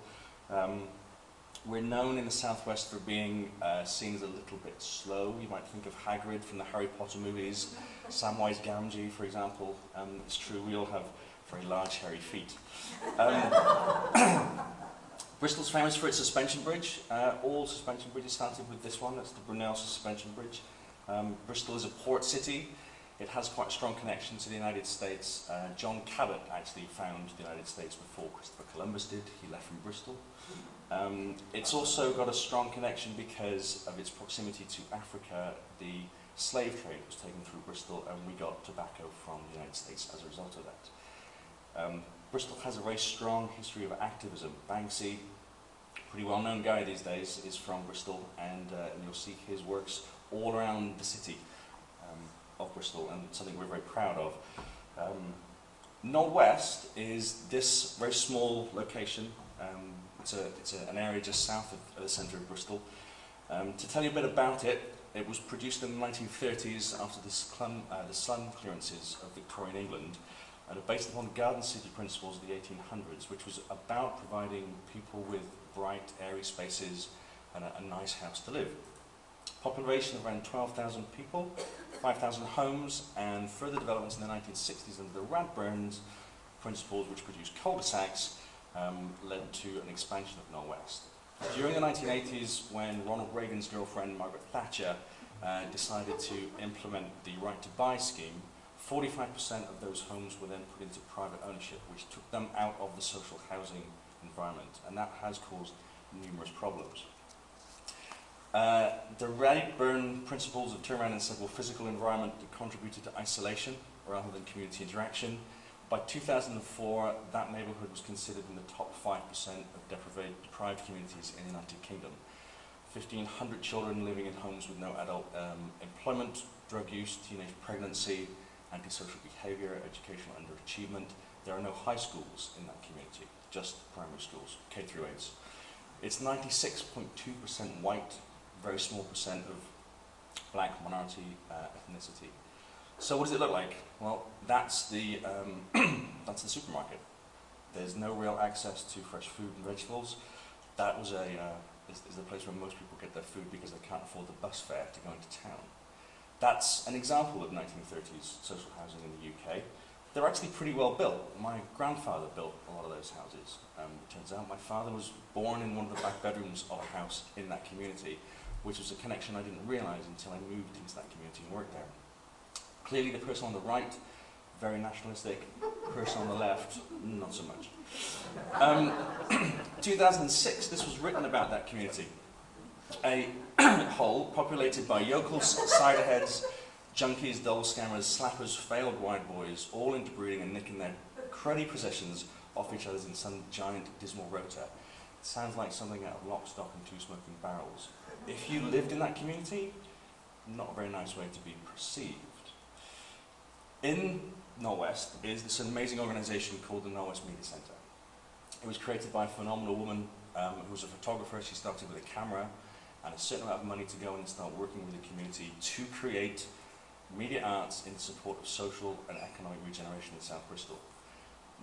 [SPEAKER 2] We're known in the southwest for being seen as a little bit slow. You might think of Hagrid from the Harry Potter movies, Samwise Gamgee, for example. It's true, we all have very large, hairy feet. Bristol's famous for its suspension bridge. All suspension bridges started with this one. That's the Brunel suspension bridge. Bristol is a port city. It has quite a strong connection to the United States. John Cabot actually found the United States before Christopher Columbus did. He left from Bristol. It's also got a strong connection because of its proximity to Africa. The slave trade was taken through Bristol, and we got tobacco from the United States as a result of that. Bristol has a very strong history of activism. Banksy, pretty well-known guy these days, is from Bristol, and you'll see his works all around the city of Bristol, and something we're very proud of. Northwest is this very small location. It's an area just south of the centre of Bristol. To tell you a bit about it, it was produced in the 1930s after the slum clearances of Victorian England, and are based upon the Garden City principles of the 1800s, which was about providing people with bright, airy spaces and a nice house to live. Population of around 12,000 people, 5,000 homes, and further developments in the 1960s under the Radburns principles, which produced cul-de-sacs, led to an expansion of Northwest. During the 1980s, when Ronald Reagan's girlfriend, Margaret Thatcher, decided to implement the right to buy scheme, 45% of those homes were then put into private ownership, which took them out of the social housing environment, and that has caused numerous problems. The Radburn principles have turned around and said, well, physical environment contributed to isolation rather than community interaction. By 2004, that neighbourhood was considered in the top 5% of deprived communities in the United Kingdom. 1,500 children living in homes with no adult employment, drug use, teenage pregnancy, antisocial behaviour, educational underachievement. There are no high schools in that community, just primary schools, K through 8s. It's 96.2% white, very small percent of black minority ethnicity. So what does it look like? Well, that's the that's the supermarket. There's no real access to fresh food and vegetables. That was is the place where most people get their food because they can't afford the bus fare to go into town. That's an example of 1930s social housing in the UK. They're actually pretty well built. My grandfather built a lot of those houses. It turns out my father was born in one of the back bedrooms of a house in that community, which was a connection I didn't realise until I moved into that community and worked there. Clearly the person on the right, very nationalistic. Person on the left, not so much. 2006, this was written about that community. A hole populated by yokels, ciderheads, junkies, doll scammers, slappers, failed white boys, all interbreeding and nicking their cruddy possessions off each other's in some giant dismal rota. It sounds like something out of Lock, Stock and Two Smoking Barrels. If you lived in that community, not a very nice way to be perceived. In Norwest is this amazing organisation called the Norwest Media Centre. It was created by a phenomenal woman who was a photographer. She started with a camera and a certain amount of money to go in and start working with the community to create media arts in support of social and economic regeneration in South Bristol.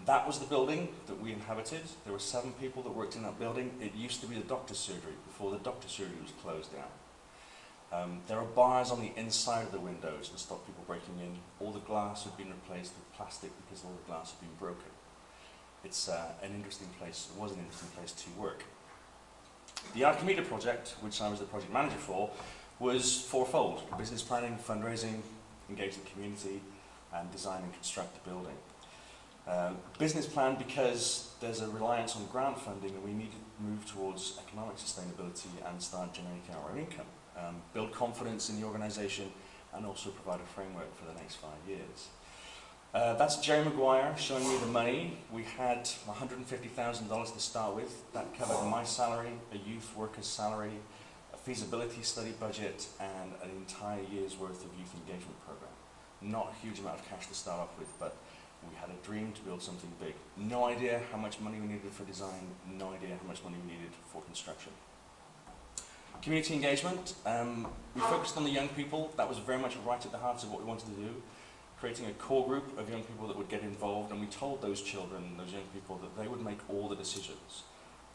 [SPEAKER 2] That was the building that we inhabited. There were 7 people that worked in that building. It used to be the doctor's surgery before the doctor's surgery was closed down. There are bars on the inside of the windows to stop people breaking in. All the glass had been replaced with plastic because all the glass had been broken. It's an interesting place, it was an interesting place to work. The Archimeda project, which I was the project manager for, was fourfold: business planning, fundraising, engage the community, and design and construct the building. Business plan because there's a reliance on grant funding and we need to move towards economic sustainability and start generating our own income. Build confidence in the organisation and also provide a framework for the next 5 years. That's Jerry Maguire showing me the money. We had $150,000 to start with. That covered my salary, a youth worker's salary, a feasibility study budget, and an entire year's worth of youth engagement program. Not a huge amount of cash to start off with, but we had a dream to build something big. No idea how much money we needed for design, no idea how much money we needed for construction. Community engagement, we focused on the young people. That was very much right at the heart of what we wanted to do, creating a core group of young people that would get involved, and we told those children, those young people, that they would make all the decisions.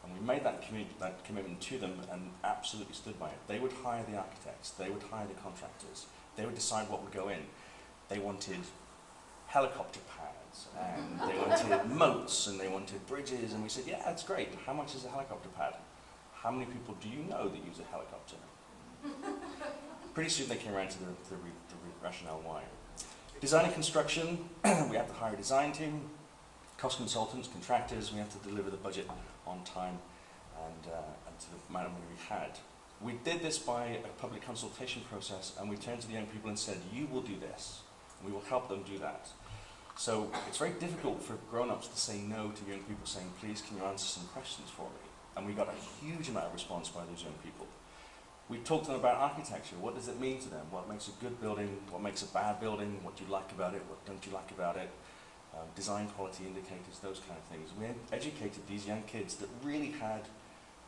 [SPEAKER 2] And we made that commitment to them and absolutely stood by it. They would hire the architects, they would hire the contractors, they would decide what would go in. They wanted helicopter pads, and they wanted moats, and they wanted bridges, and we said, yeah, that's great. How much is a helicopter pad? How many people do you know that use a helicopter? Pretty soon they came around to the rationale why. Design and construction, we had to hire a design team, cost consultants, contractors, we had to deliver the budget on time and to the amount of money we had. We did this by a public consultation process, and we turned to the young people and said, you will do this, and we will help them do that. So it's very difficult for grown-ups to say no to young people saying, please can you answer some questions for me? And we got a huge amount of response by those young people. We talked to them about architecture. What does it mean to them? What makes a good building? What makes a bad building? What do you like about it? What don't you like about it? Design quality indicators, those kind of things. We educated these young kids that really had,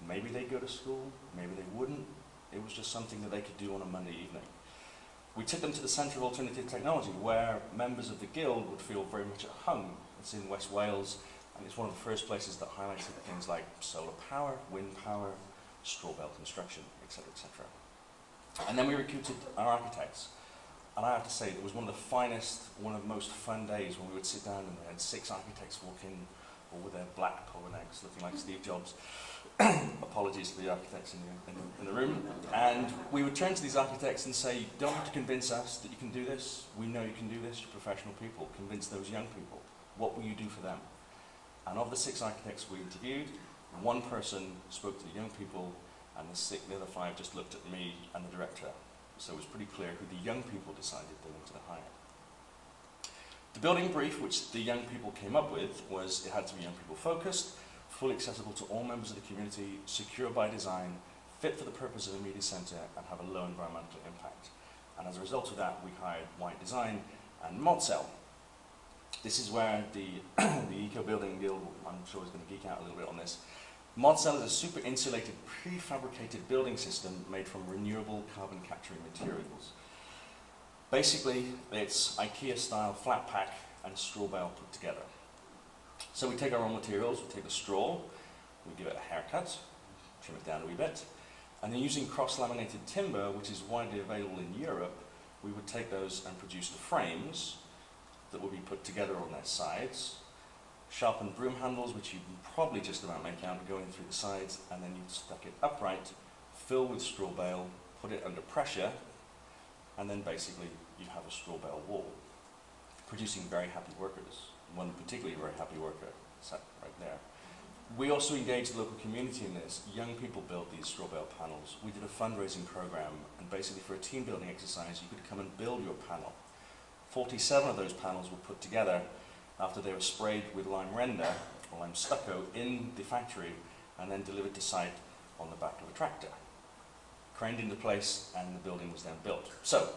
[SPEAKER 2] maybe they'd go to school, maybe they wouldn't. It was just something that they could do on a Monday evening. We took them to the Centre of Alternative Technology, where members of the Guild would feel very much at home. It's in West Wales, and it's one of the first places that highlighted things like solar power, wind power, straw bale construction, etc., etc. And then we recruited our architects. And I have to say, it was one of the finest, one of the most fun days when we would sit down and we had 6 architects walk in, all with their black polo necks, looking like Steve Jobs. Apologies to the architects in the room. And we would turn to these architects and say, you don't have to convince us that you can do this. We know you can do this. You're professional people. Convince those young people. What will you do for them? And of the 6 architects we interviewed, 1 person spoke to the young people, and the other 5 just looked at me and the director. So it was pretty clear who the young people decided they wanted to hire. The building brief, which the young people came up with, was it had to be young people focused, fully accessible to all members of the community, secure by design, fit for the purpose of a media centre, and have a low environmental impact. And as a result of that, we hired White Design and Modcel. This is where the Eco Building Guild, I'm sure, is going to geek out a little bit on this. Modcel is a super insulated, prefabricated building system made from renewable carbon capturing materials. Basically, it's IKEA-style flat pack and straw bale put together. So we take our raw materials, we take the straw, we give it a haircut, trim it down a wee bit, and then using cross-laminated timber, which is widely available in Europe, we would take those and produce the frames that will be put together on their sides, sharpened broom handles, which you can probably just about make out going through the sides, and then you'd stuck it upright, fill with straw bale, put it under pressure, and then basically you have a straw bale wall, producing very happy workers. One particularly very happy worker sat right there. We also engaged the local community in this. Young people built these straw bale panels. We did a fundraising program, and basically for a team building exercise, you could come and build your panel. 47 of those panels were put together after they were sprayed with lime render, or lime stucco, in the factory, and then delivered to site on the back of a tractor. Craned into place, and the building was then built. So,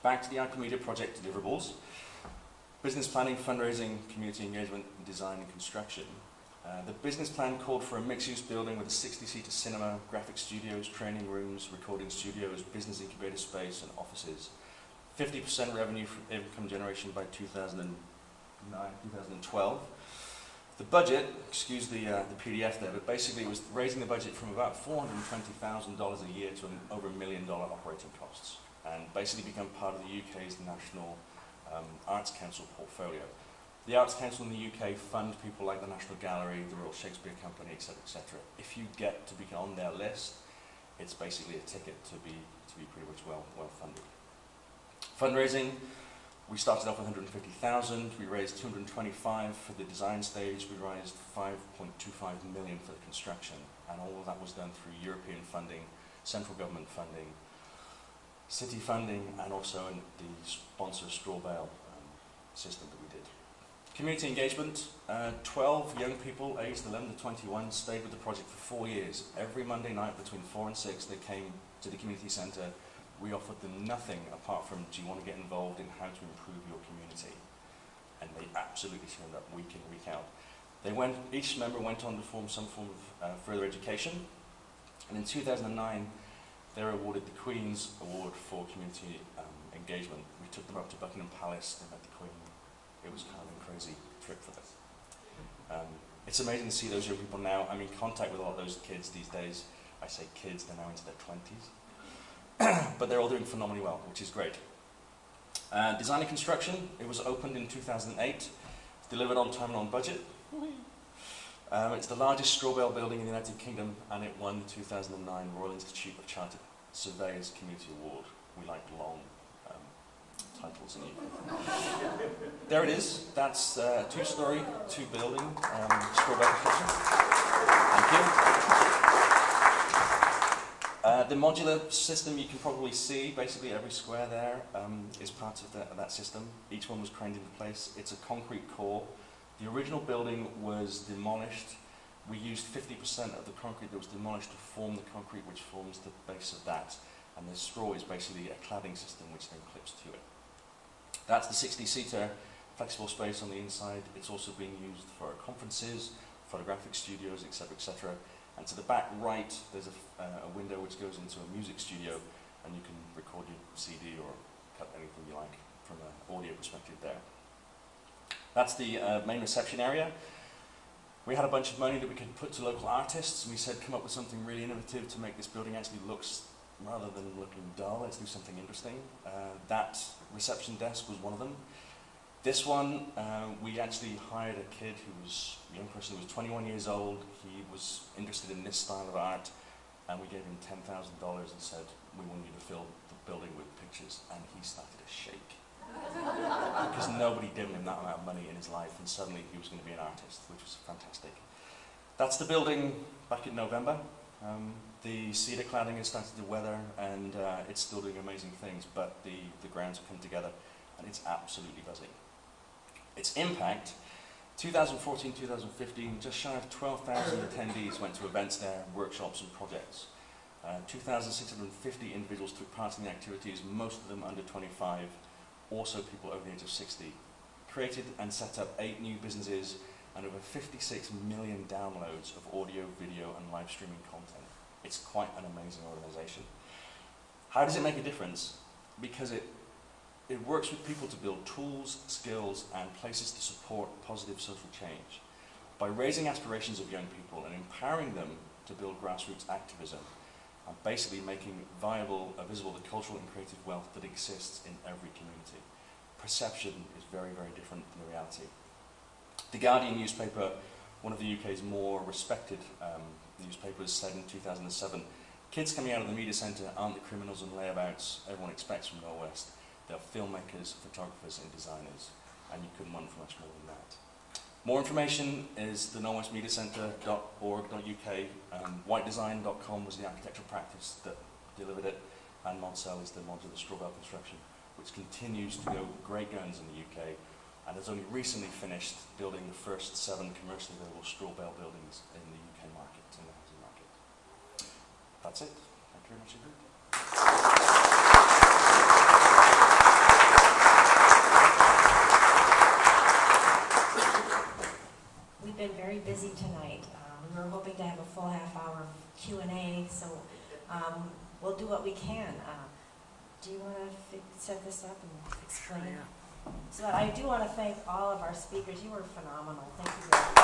[SPEAKER 2] back to the Archimeda project deliverables. Business planning, fundraising, community engagement, design and construction. The business plan called for a mixed-use building with a 60-seater cinema, graphic studios, training rooms, recording studios, business incubator space and offices. 50% revenue from income generation by 2012. The budget, excuse the PDF there, but basically it was raising the budget from about $420,000 a year to over $1 million operating costs, and basically become part of the UK's National Arts Council portfolio. The Arts Council in the UK fund people like the National Gallery, the Royal Shakespeare Company, etc., etc. If you get to be on their list, it's basically a ticket to be pretty much well funded. Fundraising, we started off with 150,000. We raised 225 for the design stage. We raised 5.25 million for the construction, and all of that was done through European funding, central government funding, city funding, and also in the sponsor straw bale system that we did. Community engagement, 12 young people aged 11 to 21 stayed with the project for 4 years. Every Monday night between 4 and 6 they came to the community centre. We offered them nothing apart from, do you want to get involved in how to improve your community? And they absolutely turned up week in, week out. Each member went on to form some form of further education, and in 2009 they were awarded the Queen's Award for Community Engagement. We took them up to Buckingham Palace, they met the Queen. It was kind of a crazy trip for them. It's amazing to see those young people now. I'm in contact with a lot of those kids these days. I say kids, they're now into their 20s. But they're all doing phenomenally well, which is great. Design and construction, it was opened in 2008, delivered on time and on budget. It's the largest straw bale building in the United Kingdom, and it won the 2009 Royal Institute of Chartered Surveyors Community Award. We like long titles in UK. There it is. That's a two-story, two-building straw bale construction. Thank you. The modular system you can probably see, basically every square there is part of that system. Each one was craned into place. It's a concrete core. The original building was demolished. We used 50% of the concrete that was demolished to form the concrete which forms the base of that. And the straw is basically a cladding system which then clips to it. That's the 60-seater flexible space on the inside. It's also being used for conferences, photographic studios, etc., etc. And to the back right, there's a window which goes into a music studio, and you can record your CD or cut anything you like from an audio perspective there. That's the main reception area. We had a bunch of money that we could put to local artists, and we said, come up with something really innovative to make this building actually looks, rather than looking dull, let's do something interesting. That reception desk was one of them. This one, we actually hired a kid who was a young person who was 21 years old. He was interested in this style of art, and we gave him $10,000 and said, we want you to fill the building with pictures, and he started to shake. Because nobody gave him that amount of money in his life, and suddenly he was going to be an artist, which was fantastic. That's the building back in November. The cedar cladding has started to weather, and it's still doing amazing things, but the grounds have come together, and it's absolutely buzzing. Its impact, 2014-2015, just shy of 12,000 attendees went to events there, workshops and projects. 2,650 individuals took part in the activities, most of them under 25, also people over the age of 60. Created and set up 8 new businesses and over 56 million downloads of audio, video and live streaming content. It's quite an amazing organisation. How does it make a difference? Because it It works with people to build tools, skills, and places to support positive social change. By raising aspirations of young people and empowering them to build grassroots activism, and basically making viable, visible the cultural and creative wealth that exists in every community. Perception is very, very different than the reality. The Guardian newspaper, one of the UK's more respected newspapers, said in 2007, "Kids coming out of the media centre aren't the criminals and layabouts everyone expects from Norwest. They're filmmakers, photographers and designers, and you couldn't want for much more than that." More information is the norwestmediacentre.org.uk. Whitedesign.com was the architectural practice that delivered it, and Moncel is the modular straw bale construction, which continues to go great guns in the UK, and has only recently finished building the first 7 commercially available straw bale buildings in the UK market, in the housing market. That's it. Thank you very much indeed.
[SPEAKER 18] We've been very busy tonight. We were hoping to have a full half-hour Q&A, so we'll do what we can. Do you want to set this up and explain?
[SPEAKER 11] Sure, yeah.
[SPEAKER 18] So I do want to thank all of our speakers. You were phenomenal. Thank you very much.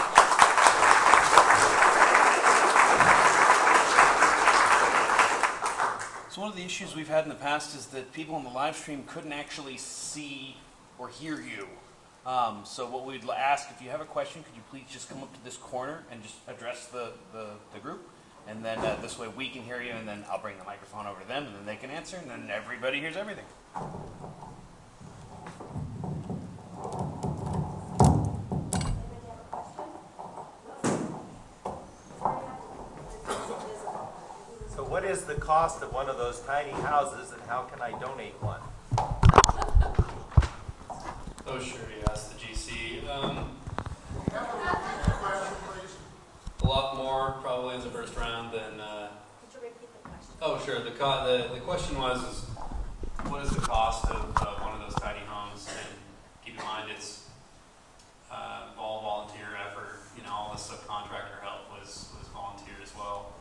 [SPEAKER 11] So one of the issues we've had in the past is that people on the live stream couldn't actually see or hear you. So what we'd ask, if you have a question, could you please just come up to this corner and just address the group? And then this way we can hear you, and then I'll bring the microphone over to them, and then they can answer, and then everybody hears everything.
[SPEAKER 3] So what is the cost of one of those tiny houses, and how can I donate one?
[SPEAKER 4] Oh, sure, yes, the GC. A lot more probably in the first round than.
[SPEAKER 21] Could you repeat the question?
[SPEAKER 4] Oh, sure. The question was, what is the cost of one of those tiny homes? And keep in mind, it's all volunteer effort. You know, all the subcontractor help was volunteer as well.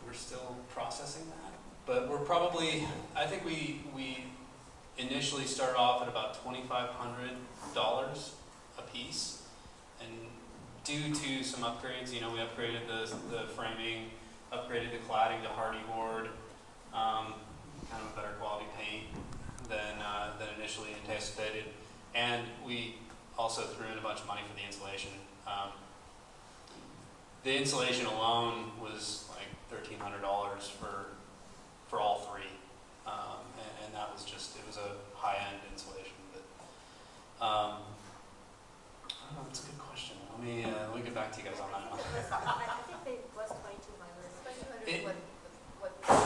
[SPEAKER 4] We're still processing that, but we're probably. I think we initially started off at about $2,500 a piece, and due to some upgrades, you know, we upgraded the framing, upgraded the cladding to hardy board, kind of a better quality paint than initially anticipated, and we also threw in a bunch of money for the insulation. The insulation alone was like $1,300 for all 3. And that was just, it was a high-end insulation. But I don't know, it's a good question. Let me get back to you guys on that one.
[SPEAKER 21] I think it was 2,200.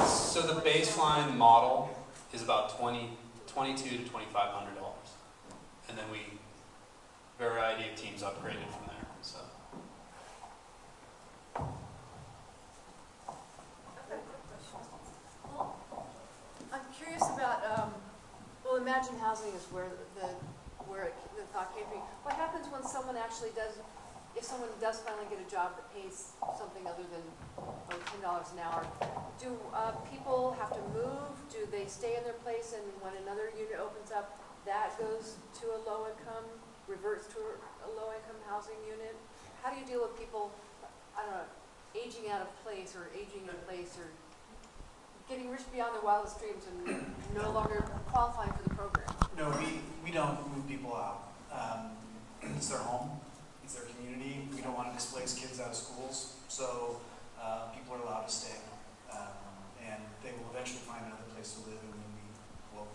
[SPEAKER 4] So the baseline model is about $2,200 to $2,500, and then we variety of teams upgraded from there. So.
[SPEAKER 23] I'm curious about, Imagine Housing is where the thought came to me. What happens when someone actually does, if someone does finally get a job that pays something other than $10 an hour, do people have to move? Do they stay in their place, and when another unit opens up, that goes to a low income, reverts to a low income housing unit? How do you deal with people, I don't know, aging out of place or aging in place or getting rich beyond their wildest dreams and no longer qualifying for the program?
[SPEAKER 22] No, we don't move people out. It's their home, it's their community. We don't want to displace kids out of schools, so people are allowed to stay. And they will eventually find another place to live, and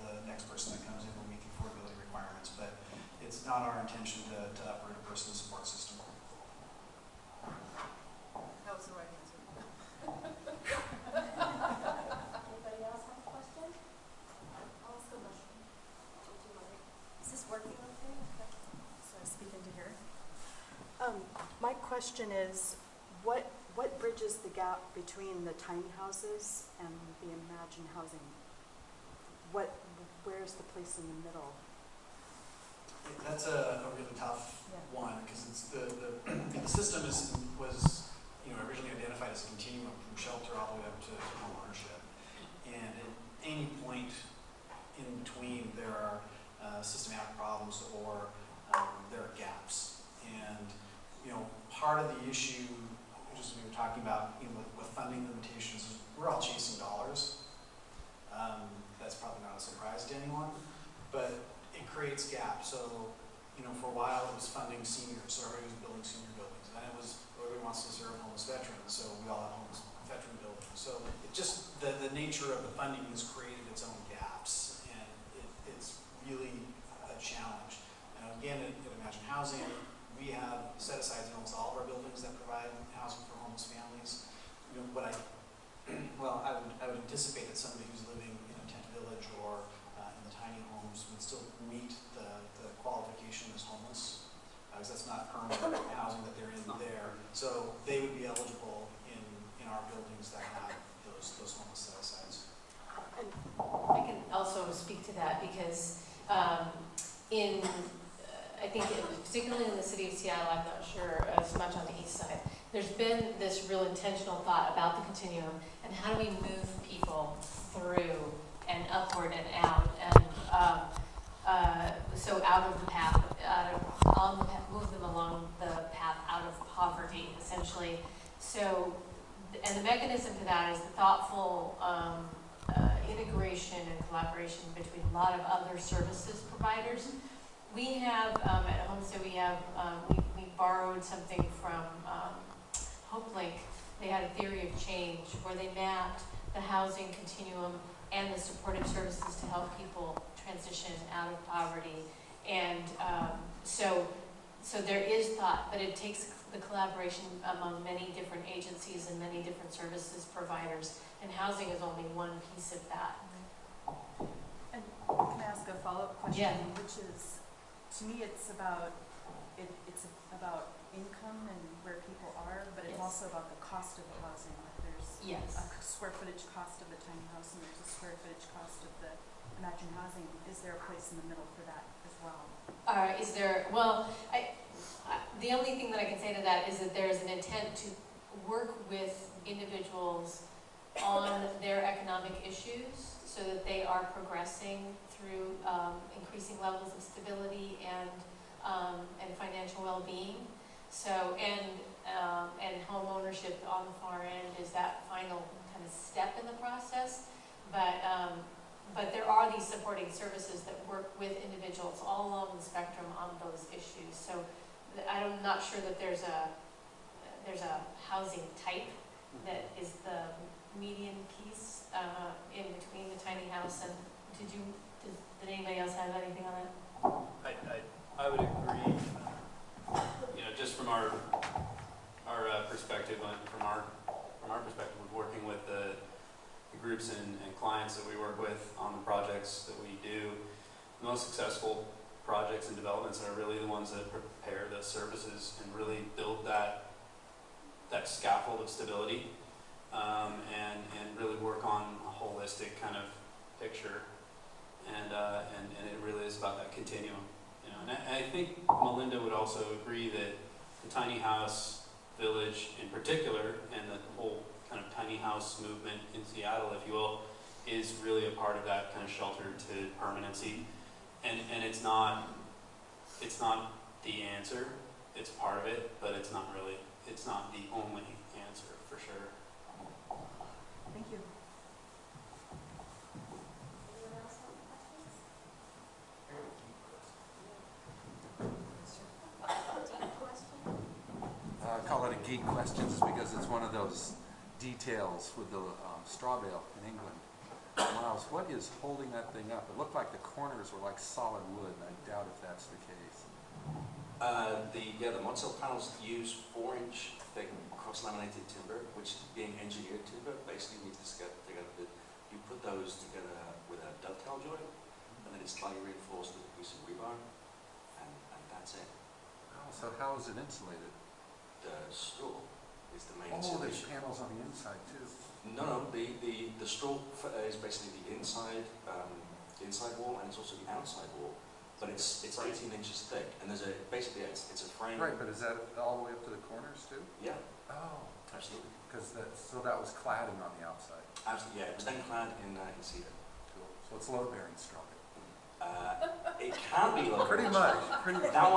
[SPEAKER 22] the next person that comes in will meet the affordability requirements. But it's not our intention to uproot a person's support system.
[SPEAKER 23] That was the right answer.
[SPEAKER 21] Anybody else have a question? I'll ask a question. Is this working okay? So I speak into here.
[SPEAKER 24] My question is, what bridges the gap between the tiny houses and the Imagine Housing? Where's the place in the middle?
[SPEAKER 22] That's a really tough one, because it's the system was originally identified as a continuum from shelter all the way up to home ownership. And at any point in between there are systematic problems or there are gaps. And, part of the issue, just we were talking about, with funding limitations, is we're all chasing dollars. That's probably not a surprise to anyone, but it creates gaps. So, for a while it was funding seniors, so everybody was building senior buildings. And then it was, everybody wants to serve homeless veterans, so we all have homeless veteran buildings. So it just, the nature of the funding has created its own gaps, and it's really a challenge. And again, at Imagine Housing, we have set-asides in almost all of our buildings that provide housing for homeless families. I would anticipate that somebody who's living in a tent village or in the tiny homes would still meet the qualification as homeless, because that's not permanent housing that they're in there. So they would be eligible in our buildings that have those homeless set-asides.
[SPEAKER 20] I can also speak to that because I think particularly in the city of Seattle, I'm not sure as much on the east side, there's been this real intentional thought about the continuum and how do we move people through and upward and out, and so out of the path, move them along the path out of poverty, essentially. So, and the mechanism to that is the thoughtful integration and collaboration between a lot of other services providers. We have, at Homestead, we borrowed something from HopeLink. They had a theory of change where they mapped the housing continuum and the supportive services to help people transition out of poverty. And so there is thought, but it takes the collaboration among many different agencies and many different services providers, and housing is only one piece of that.
[SPEAKER 24] And can I ask a follow-up question?
[SPEAKER 20] Yeah.
[SPEAKER 24] Which is, to me, it's about income and where people are, but it's also about the cost of the housing. Like there's a square footage cost of the tiny house and there's a square footage cost of the Imagine Housing. Is there a place in the middle for that as well?
[SPEAKER 20] Is there? Well, the only thing that I can say to that is that there is an intent to work with individuals on their economic issues so that they are progressing through increasing levels of stability and financial well-being. So, and home ownership on the far end is that final kind of step in the process. But there are these supporting services that work with individuals all along the spectrum on those issues. So I'm not sure that there's a housing type that is the median piece in between the tiny house and. Did anybody else have anything on that?
[SPEAKER 4] I would agree. Just from our perspective, from our perspective, with working with the groups and clients that we work with on the projects that we do, the most successful projects and developments are really the ones that prepare the services and really build that scaffold of stability, and really work on a holistic kind of picture, and it really is about that continuum. And I think Melinda would also agree that the tiny house village in particular, and the whole kind of tiny house movement in Seattle, if you will, is really a part of that kind of shelter to permanency. And it's not the answer. It's part of it, but it's not the only answer for sure.
[SPEAKER 24] Thank you.
[SPEAKER 5] I call it a geek questions because it's one of those details with the straw bale in England. Miles, what is holding that thing up? It looked like the corners were like solid wood, and I doubt if that's the case.
[SPEAKER 2] The Motzell panels use 4-inch thick cross-laminated timber, which is being engineered timber. Basically, you need to get together. You put those together with a dovetail joint, and then it's slightly reinforced with a piece of rebar, and that's it.
[SPEAKER 5] Oh, so how is it insulated?
[SPEAKER 2] The straw is the main
[SPEAKER 5] Oh, there's
[SPEAKER 2] insulation.
[SPEAKER 5] panels on the inside too.
[SPEAKER 2] No, the straw is basically the inside wall, and it's also the outside wall. But it's 18 inches thick, and there's basically it's a frame.
[SPEAKER 5] Right, but is that all the way up to the corners too?
[SPEAKER 2] Yeah.
[SPEAKER 5] Oh,
[SPEAKER 2] absolutely.
[SPEAKER 5] Because so that was cladding on the outside.
[SPEAKER 2] Absolutely, yeah. It was then clad in cedar.
[SPEAKER 5] Cool. So So it's load bearing structure.
[SPEAKER 2] It can be load
[SPEAKER 5] Pretty
[SPEAKER 2] bearing.
[SPEAKER 5] much.
[SPEAKER 2] That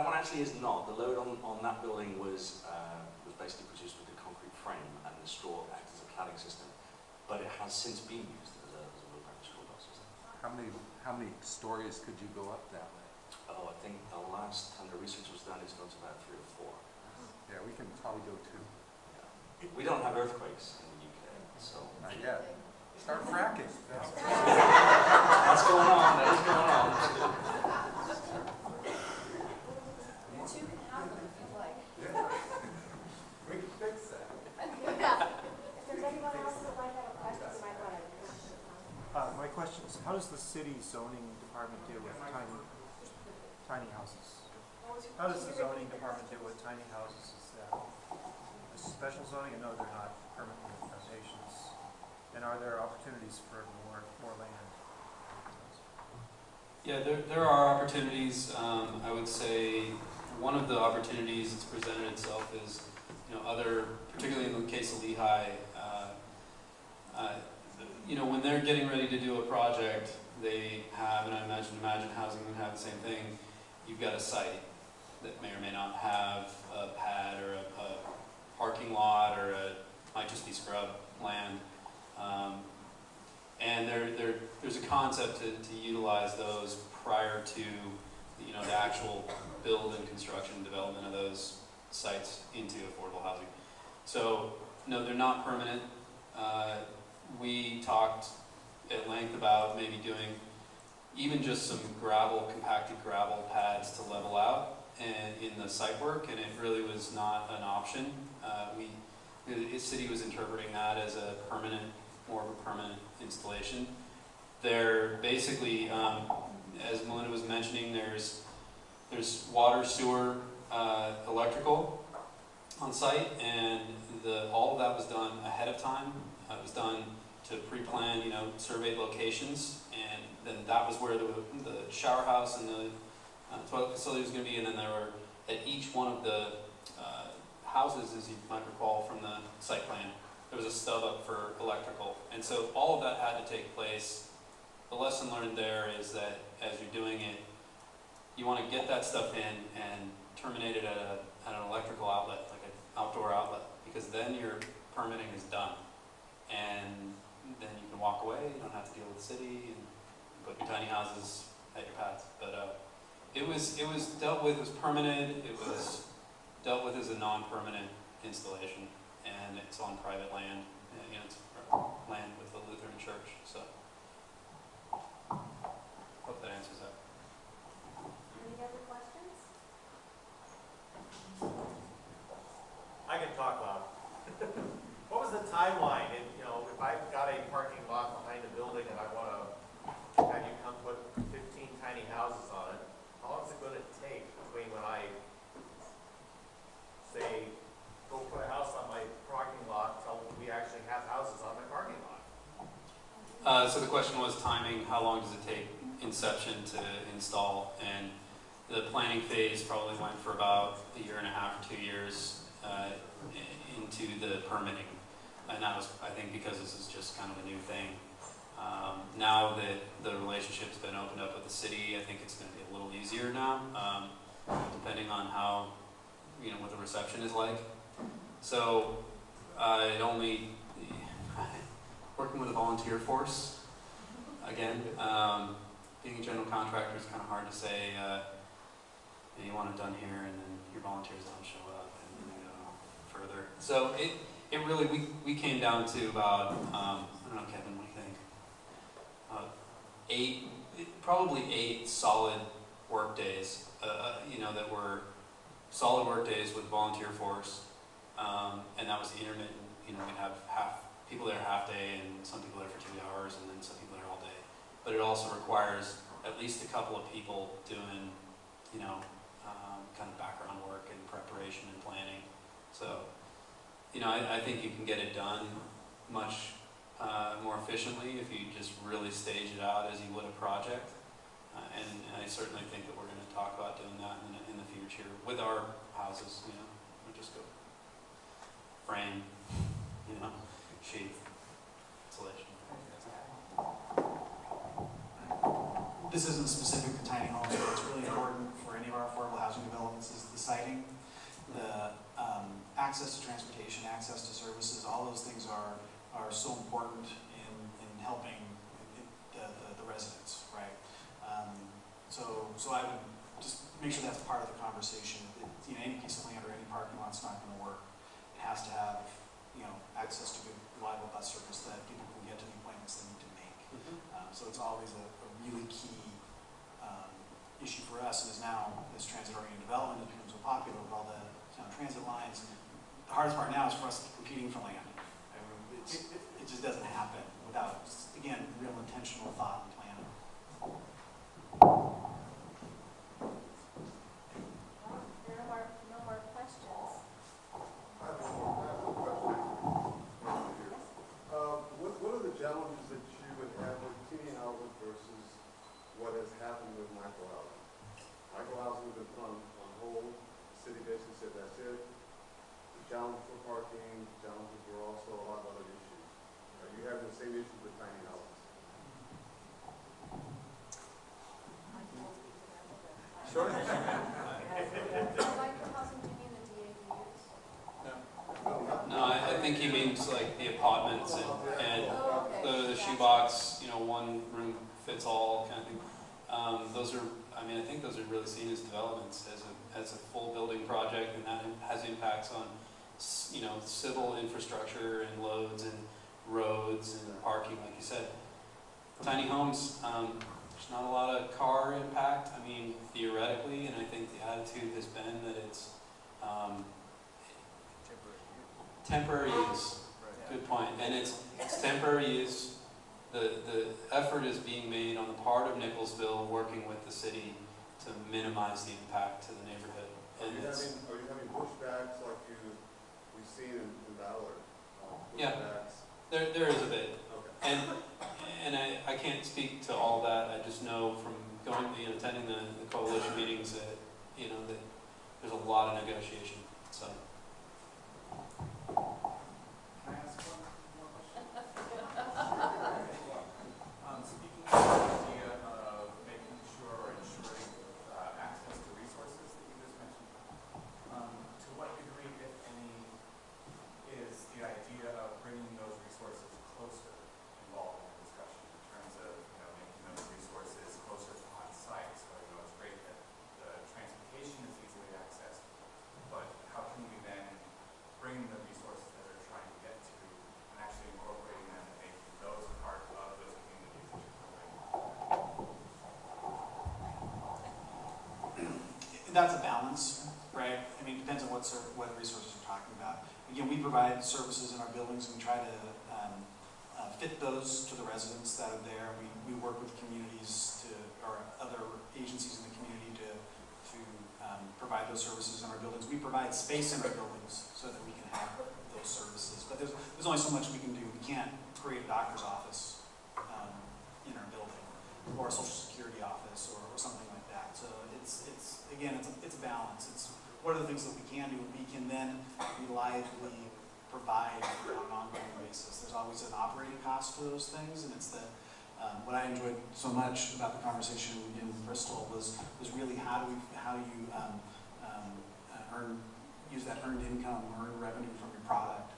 [SPEAKER 2] one actually is not. The load on that building was basically produced with a concrete frame, and the straw acts as a cladding system. But it has since been used as a load bearing straw belt system.
[SPEAKER 5] How many stories could you go up that way?
[SPEAKER 2] Oh, I think the last time the research was done, it's gone to about 3 or 4.
[SPEAKER 5] Yeah, we can probably go 2.
[SPEAKER 2] We don't have earthquakes in the UK, so.
[SPEAKER 5] Not yet. Start fracking.
[SPEAKER 2] That's going on. That is going on.
[SPEAKER 21] You two can have them if you like.
[SPEAKER 5] We can fix that.
[SPEAKER 6] If there's anyone else that might have a question, you might want to.
[SPEAKER 7] My question is, how does the city zoning department deal with tiny houses? How does the zoning department deal with tiny houses? Is that a special zoning? I know they're not permanent foundations. And are there opportunities for more land?
[SPEAKER 4] Yeah, there are opportunities. I would say one of the opportunities that's presented itself is, other, particularly in the case of Lehigh, when they're getting ready to do a project, they have, and I imagine Housing would have the same thing. You've got a site that may or may not have a pad or a parking lot, or might just be scrub land. And there's a concept to utilize those prior to the actual build and construction and development of those sites into affordable housing. So no, they're not permanent. We talked at length about maybe doing even just some compacted gravel pads to level out and in the site work, and it really was not an option. The city was interpreting that as more of a permanent installation. They're basically, as Melinda was mentioning, there's water, sewer, electrical on site, and all of that was done ahead of time. It was done to pre-plan, surveyed locations, and then that was where the shower house and the toilet facility was going to be, and then there were, at each one of the houses, as you might recall from the site plan, there was a stub up for electrical. And so all of that had to take place. The lesson learned there is that as you're doing it, you want to get that stuff in and terminate it at an electrical outlet, like an outdoor outlet, because then your permitting is done. And then you can walk away, you don't have to deal with the city, and put your tiny houses at your pads. But it was dealt with as permanent, it was dealt with as a non-permanent installation, and it's on private land, it's land with the Lutheran Church, so. Hope that answers that.
[SPEAKER 6] Any other questions?
[SPEAKER 3] I can talk loud. What was the timeline? If I've got a parking lot behind a building and I want to have you come put 15 tiny houses on it, how long is it going to take between when I say, go put a house on my parking lot, till we actually have houses on my parking lot?
[SPEAKER 4] So the question was timing, how long does it take inception to install? And the planning phase probably went for about 1.5 years or 2 years into the permitting. And that was, I think, because this is just kind of a new thing. Now that the relationship's been opened up with the city, I think it's going to be a little easier now, depending on how, what the reception is like. So working with a volunteer force, again, being a general contractor is kind of hard to say, you want it done here, and then your volunteers don't show up, and then you go further. So it really, we came down to about, I don't know, Kevin, what do you think? Probably 8 solid work days, that were solid work days with volunteer force, and that was the intermittent. We'd have people there half day, and some people there for 2 hours, and then some people there all day. But it also requires at least a couple of people doing, kind of background work and preparation and planning. So, I think you can get it done much more efficiently if you just really stage it out as you would a project. And I certainly think that we're going to talk about doing that in the future with our houses. We just go frame, sheath, insulation.
[SPEAKER 22] this isn't specific to tiny homes, but it's really important for any of our affordable housing developments is the siting, the access to transportation, access to services. All those things are so important in helping the residents, right? So I would just make sure that's part of the conversation. Any piece of land or any parking lot's not going to work. It has to have access to good, reliable bus service that people can get to the appointments they need to make. So it's always a really key issue for us. And as transit-oriented development has become so popular with all the transit lines, the hardest part now is for us competing for land. I mean, it just doesn't happen without, again, real intentional thought and planning.
[SPEAKER 6] No more questions.
[SPEAKER 8] I have a question. What are the challenges that you would have with teeny housing versus what has happened with micro housing? Micro housing has been put on hold. The city basically said that's it. The challenge for parking, challenges were also a lot of other issues. Are you having the same issues with tiny houses?
[SPEAKER 3] Sure.
[SPEAKER 4] No, I think he means like the apartments and the shoebox, one room fits all kind of thing. Those are, I think those are really seen as developments as a full building project, and that has impacts on, civil infrastructure and loads and roads and parking, like you said. Tiny homes, there's not a lot of car impact. Theoretically, and I think the attitude has been that it's temporary use. Good point. And it's temporary use. The effort is being made on the part of Nicholsville, working with the city to minimize the impact to the neighborhood.
[SPEAKER 8] Are you having pushbacks like we've seen in Ballard?
[SPEAKER 4] Yeah, there is a bit. Okay. And I can't speak to all that. I just know from attending the coalition meetings that that there's a lot of negotiation. So.
[SPEAKER 5] Can I ask one more question? Speaking of the idea of making sure or ensuring access to resources that you just mentioned, to what degree, if any, is the idea of bringing those resources closer involved in the discussion in terms of making those resources closer to on-site? So it's great that the transportation is easily accessed, but how can we then bring the resources that they're trying to get to and actually incorporating them and making those part of those communities that you're covering?
[SPEAKER 22] That's a balance, right? It depends on what resources you're talking about. Again, we provide services in our buildings and we try to fit those to the residents that are there. We work with communities or other agencies in the community to provide those services in our buildings. We provide space in our buildings so that we can have those services. But there's only so much we can do. We can't create a doctor's office in our building, or a social security office, or something like that. So it's a balance. It's what are the things that we can do, and we can then reliably provide on an ongoing basis. There's always an operating cost to those things, and it's what I enjoyed so much about the conversation in Bristol was really how do you use that earned income, earned revenue from your product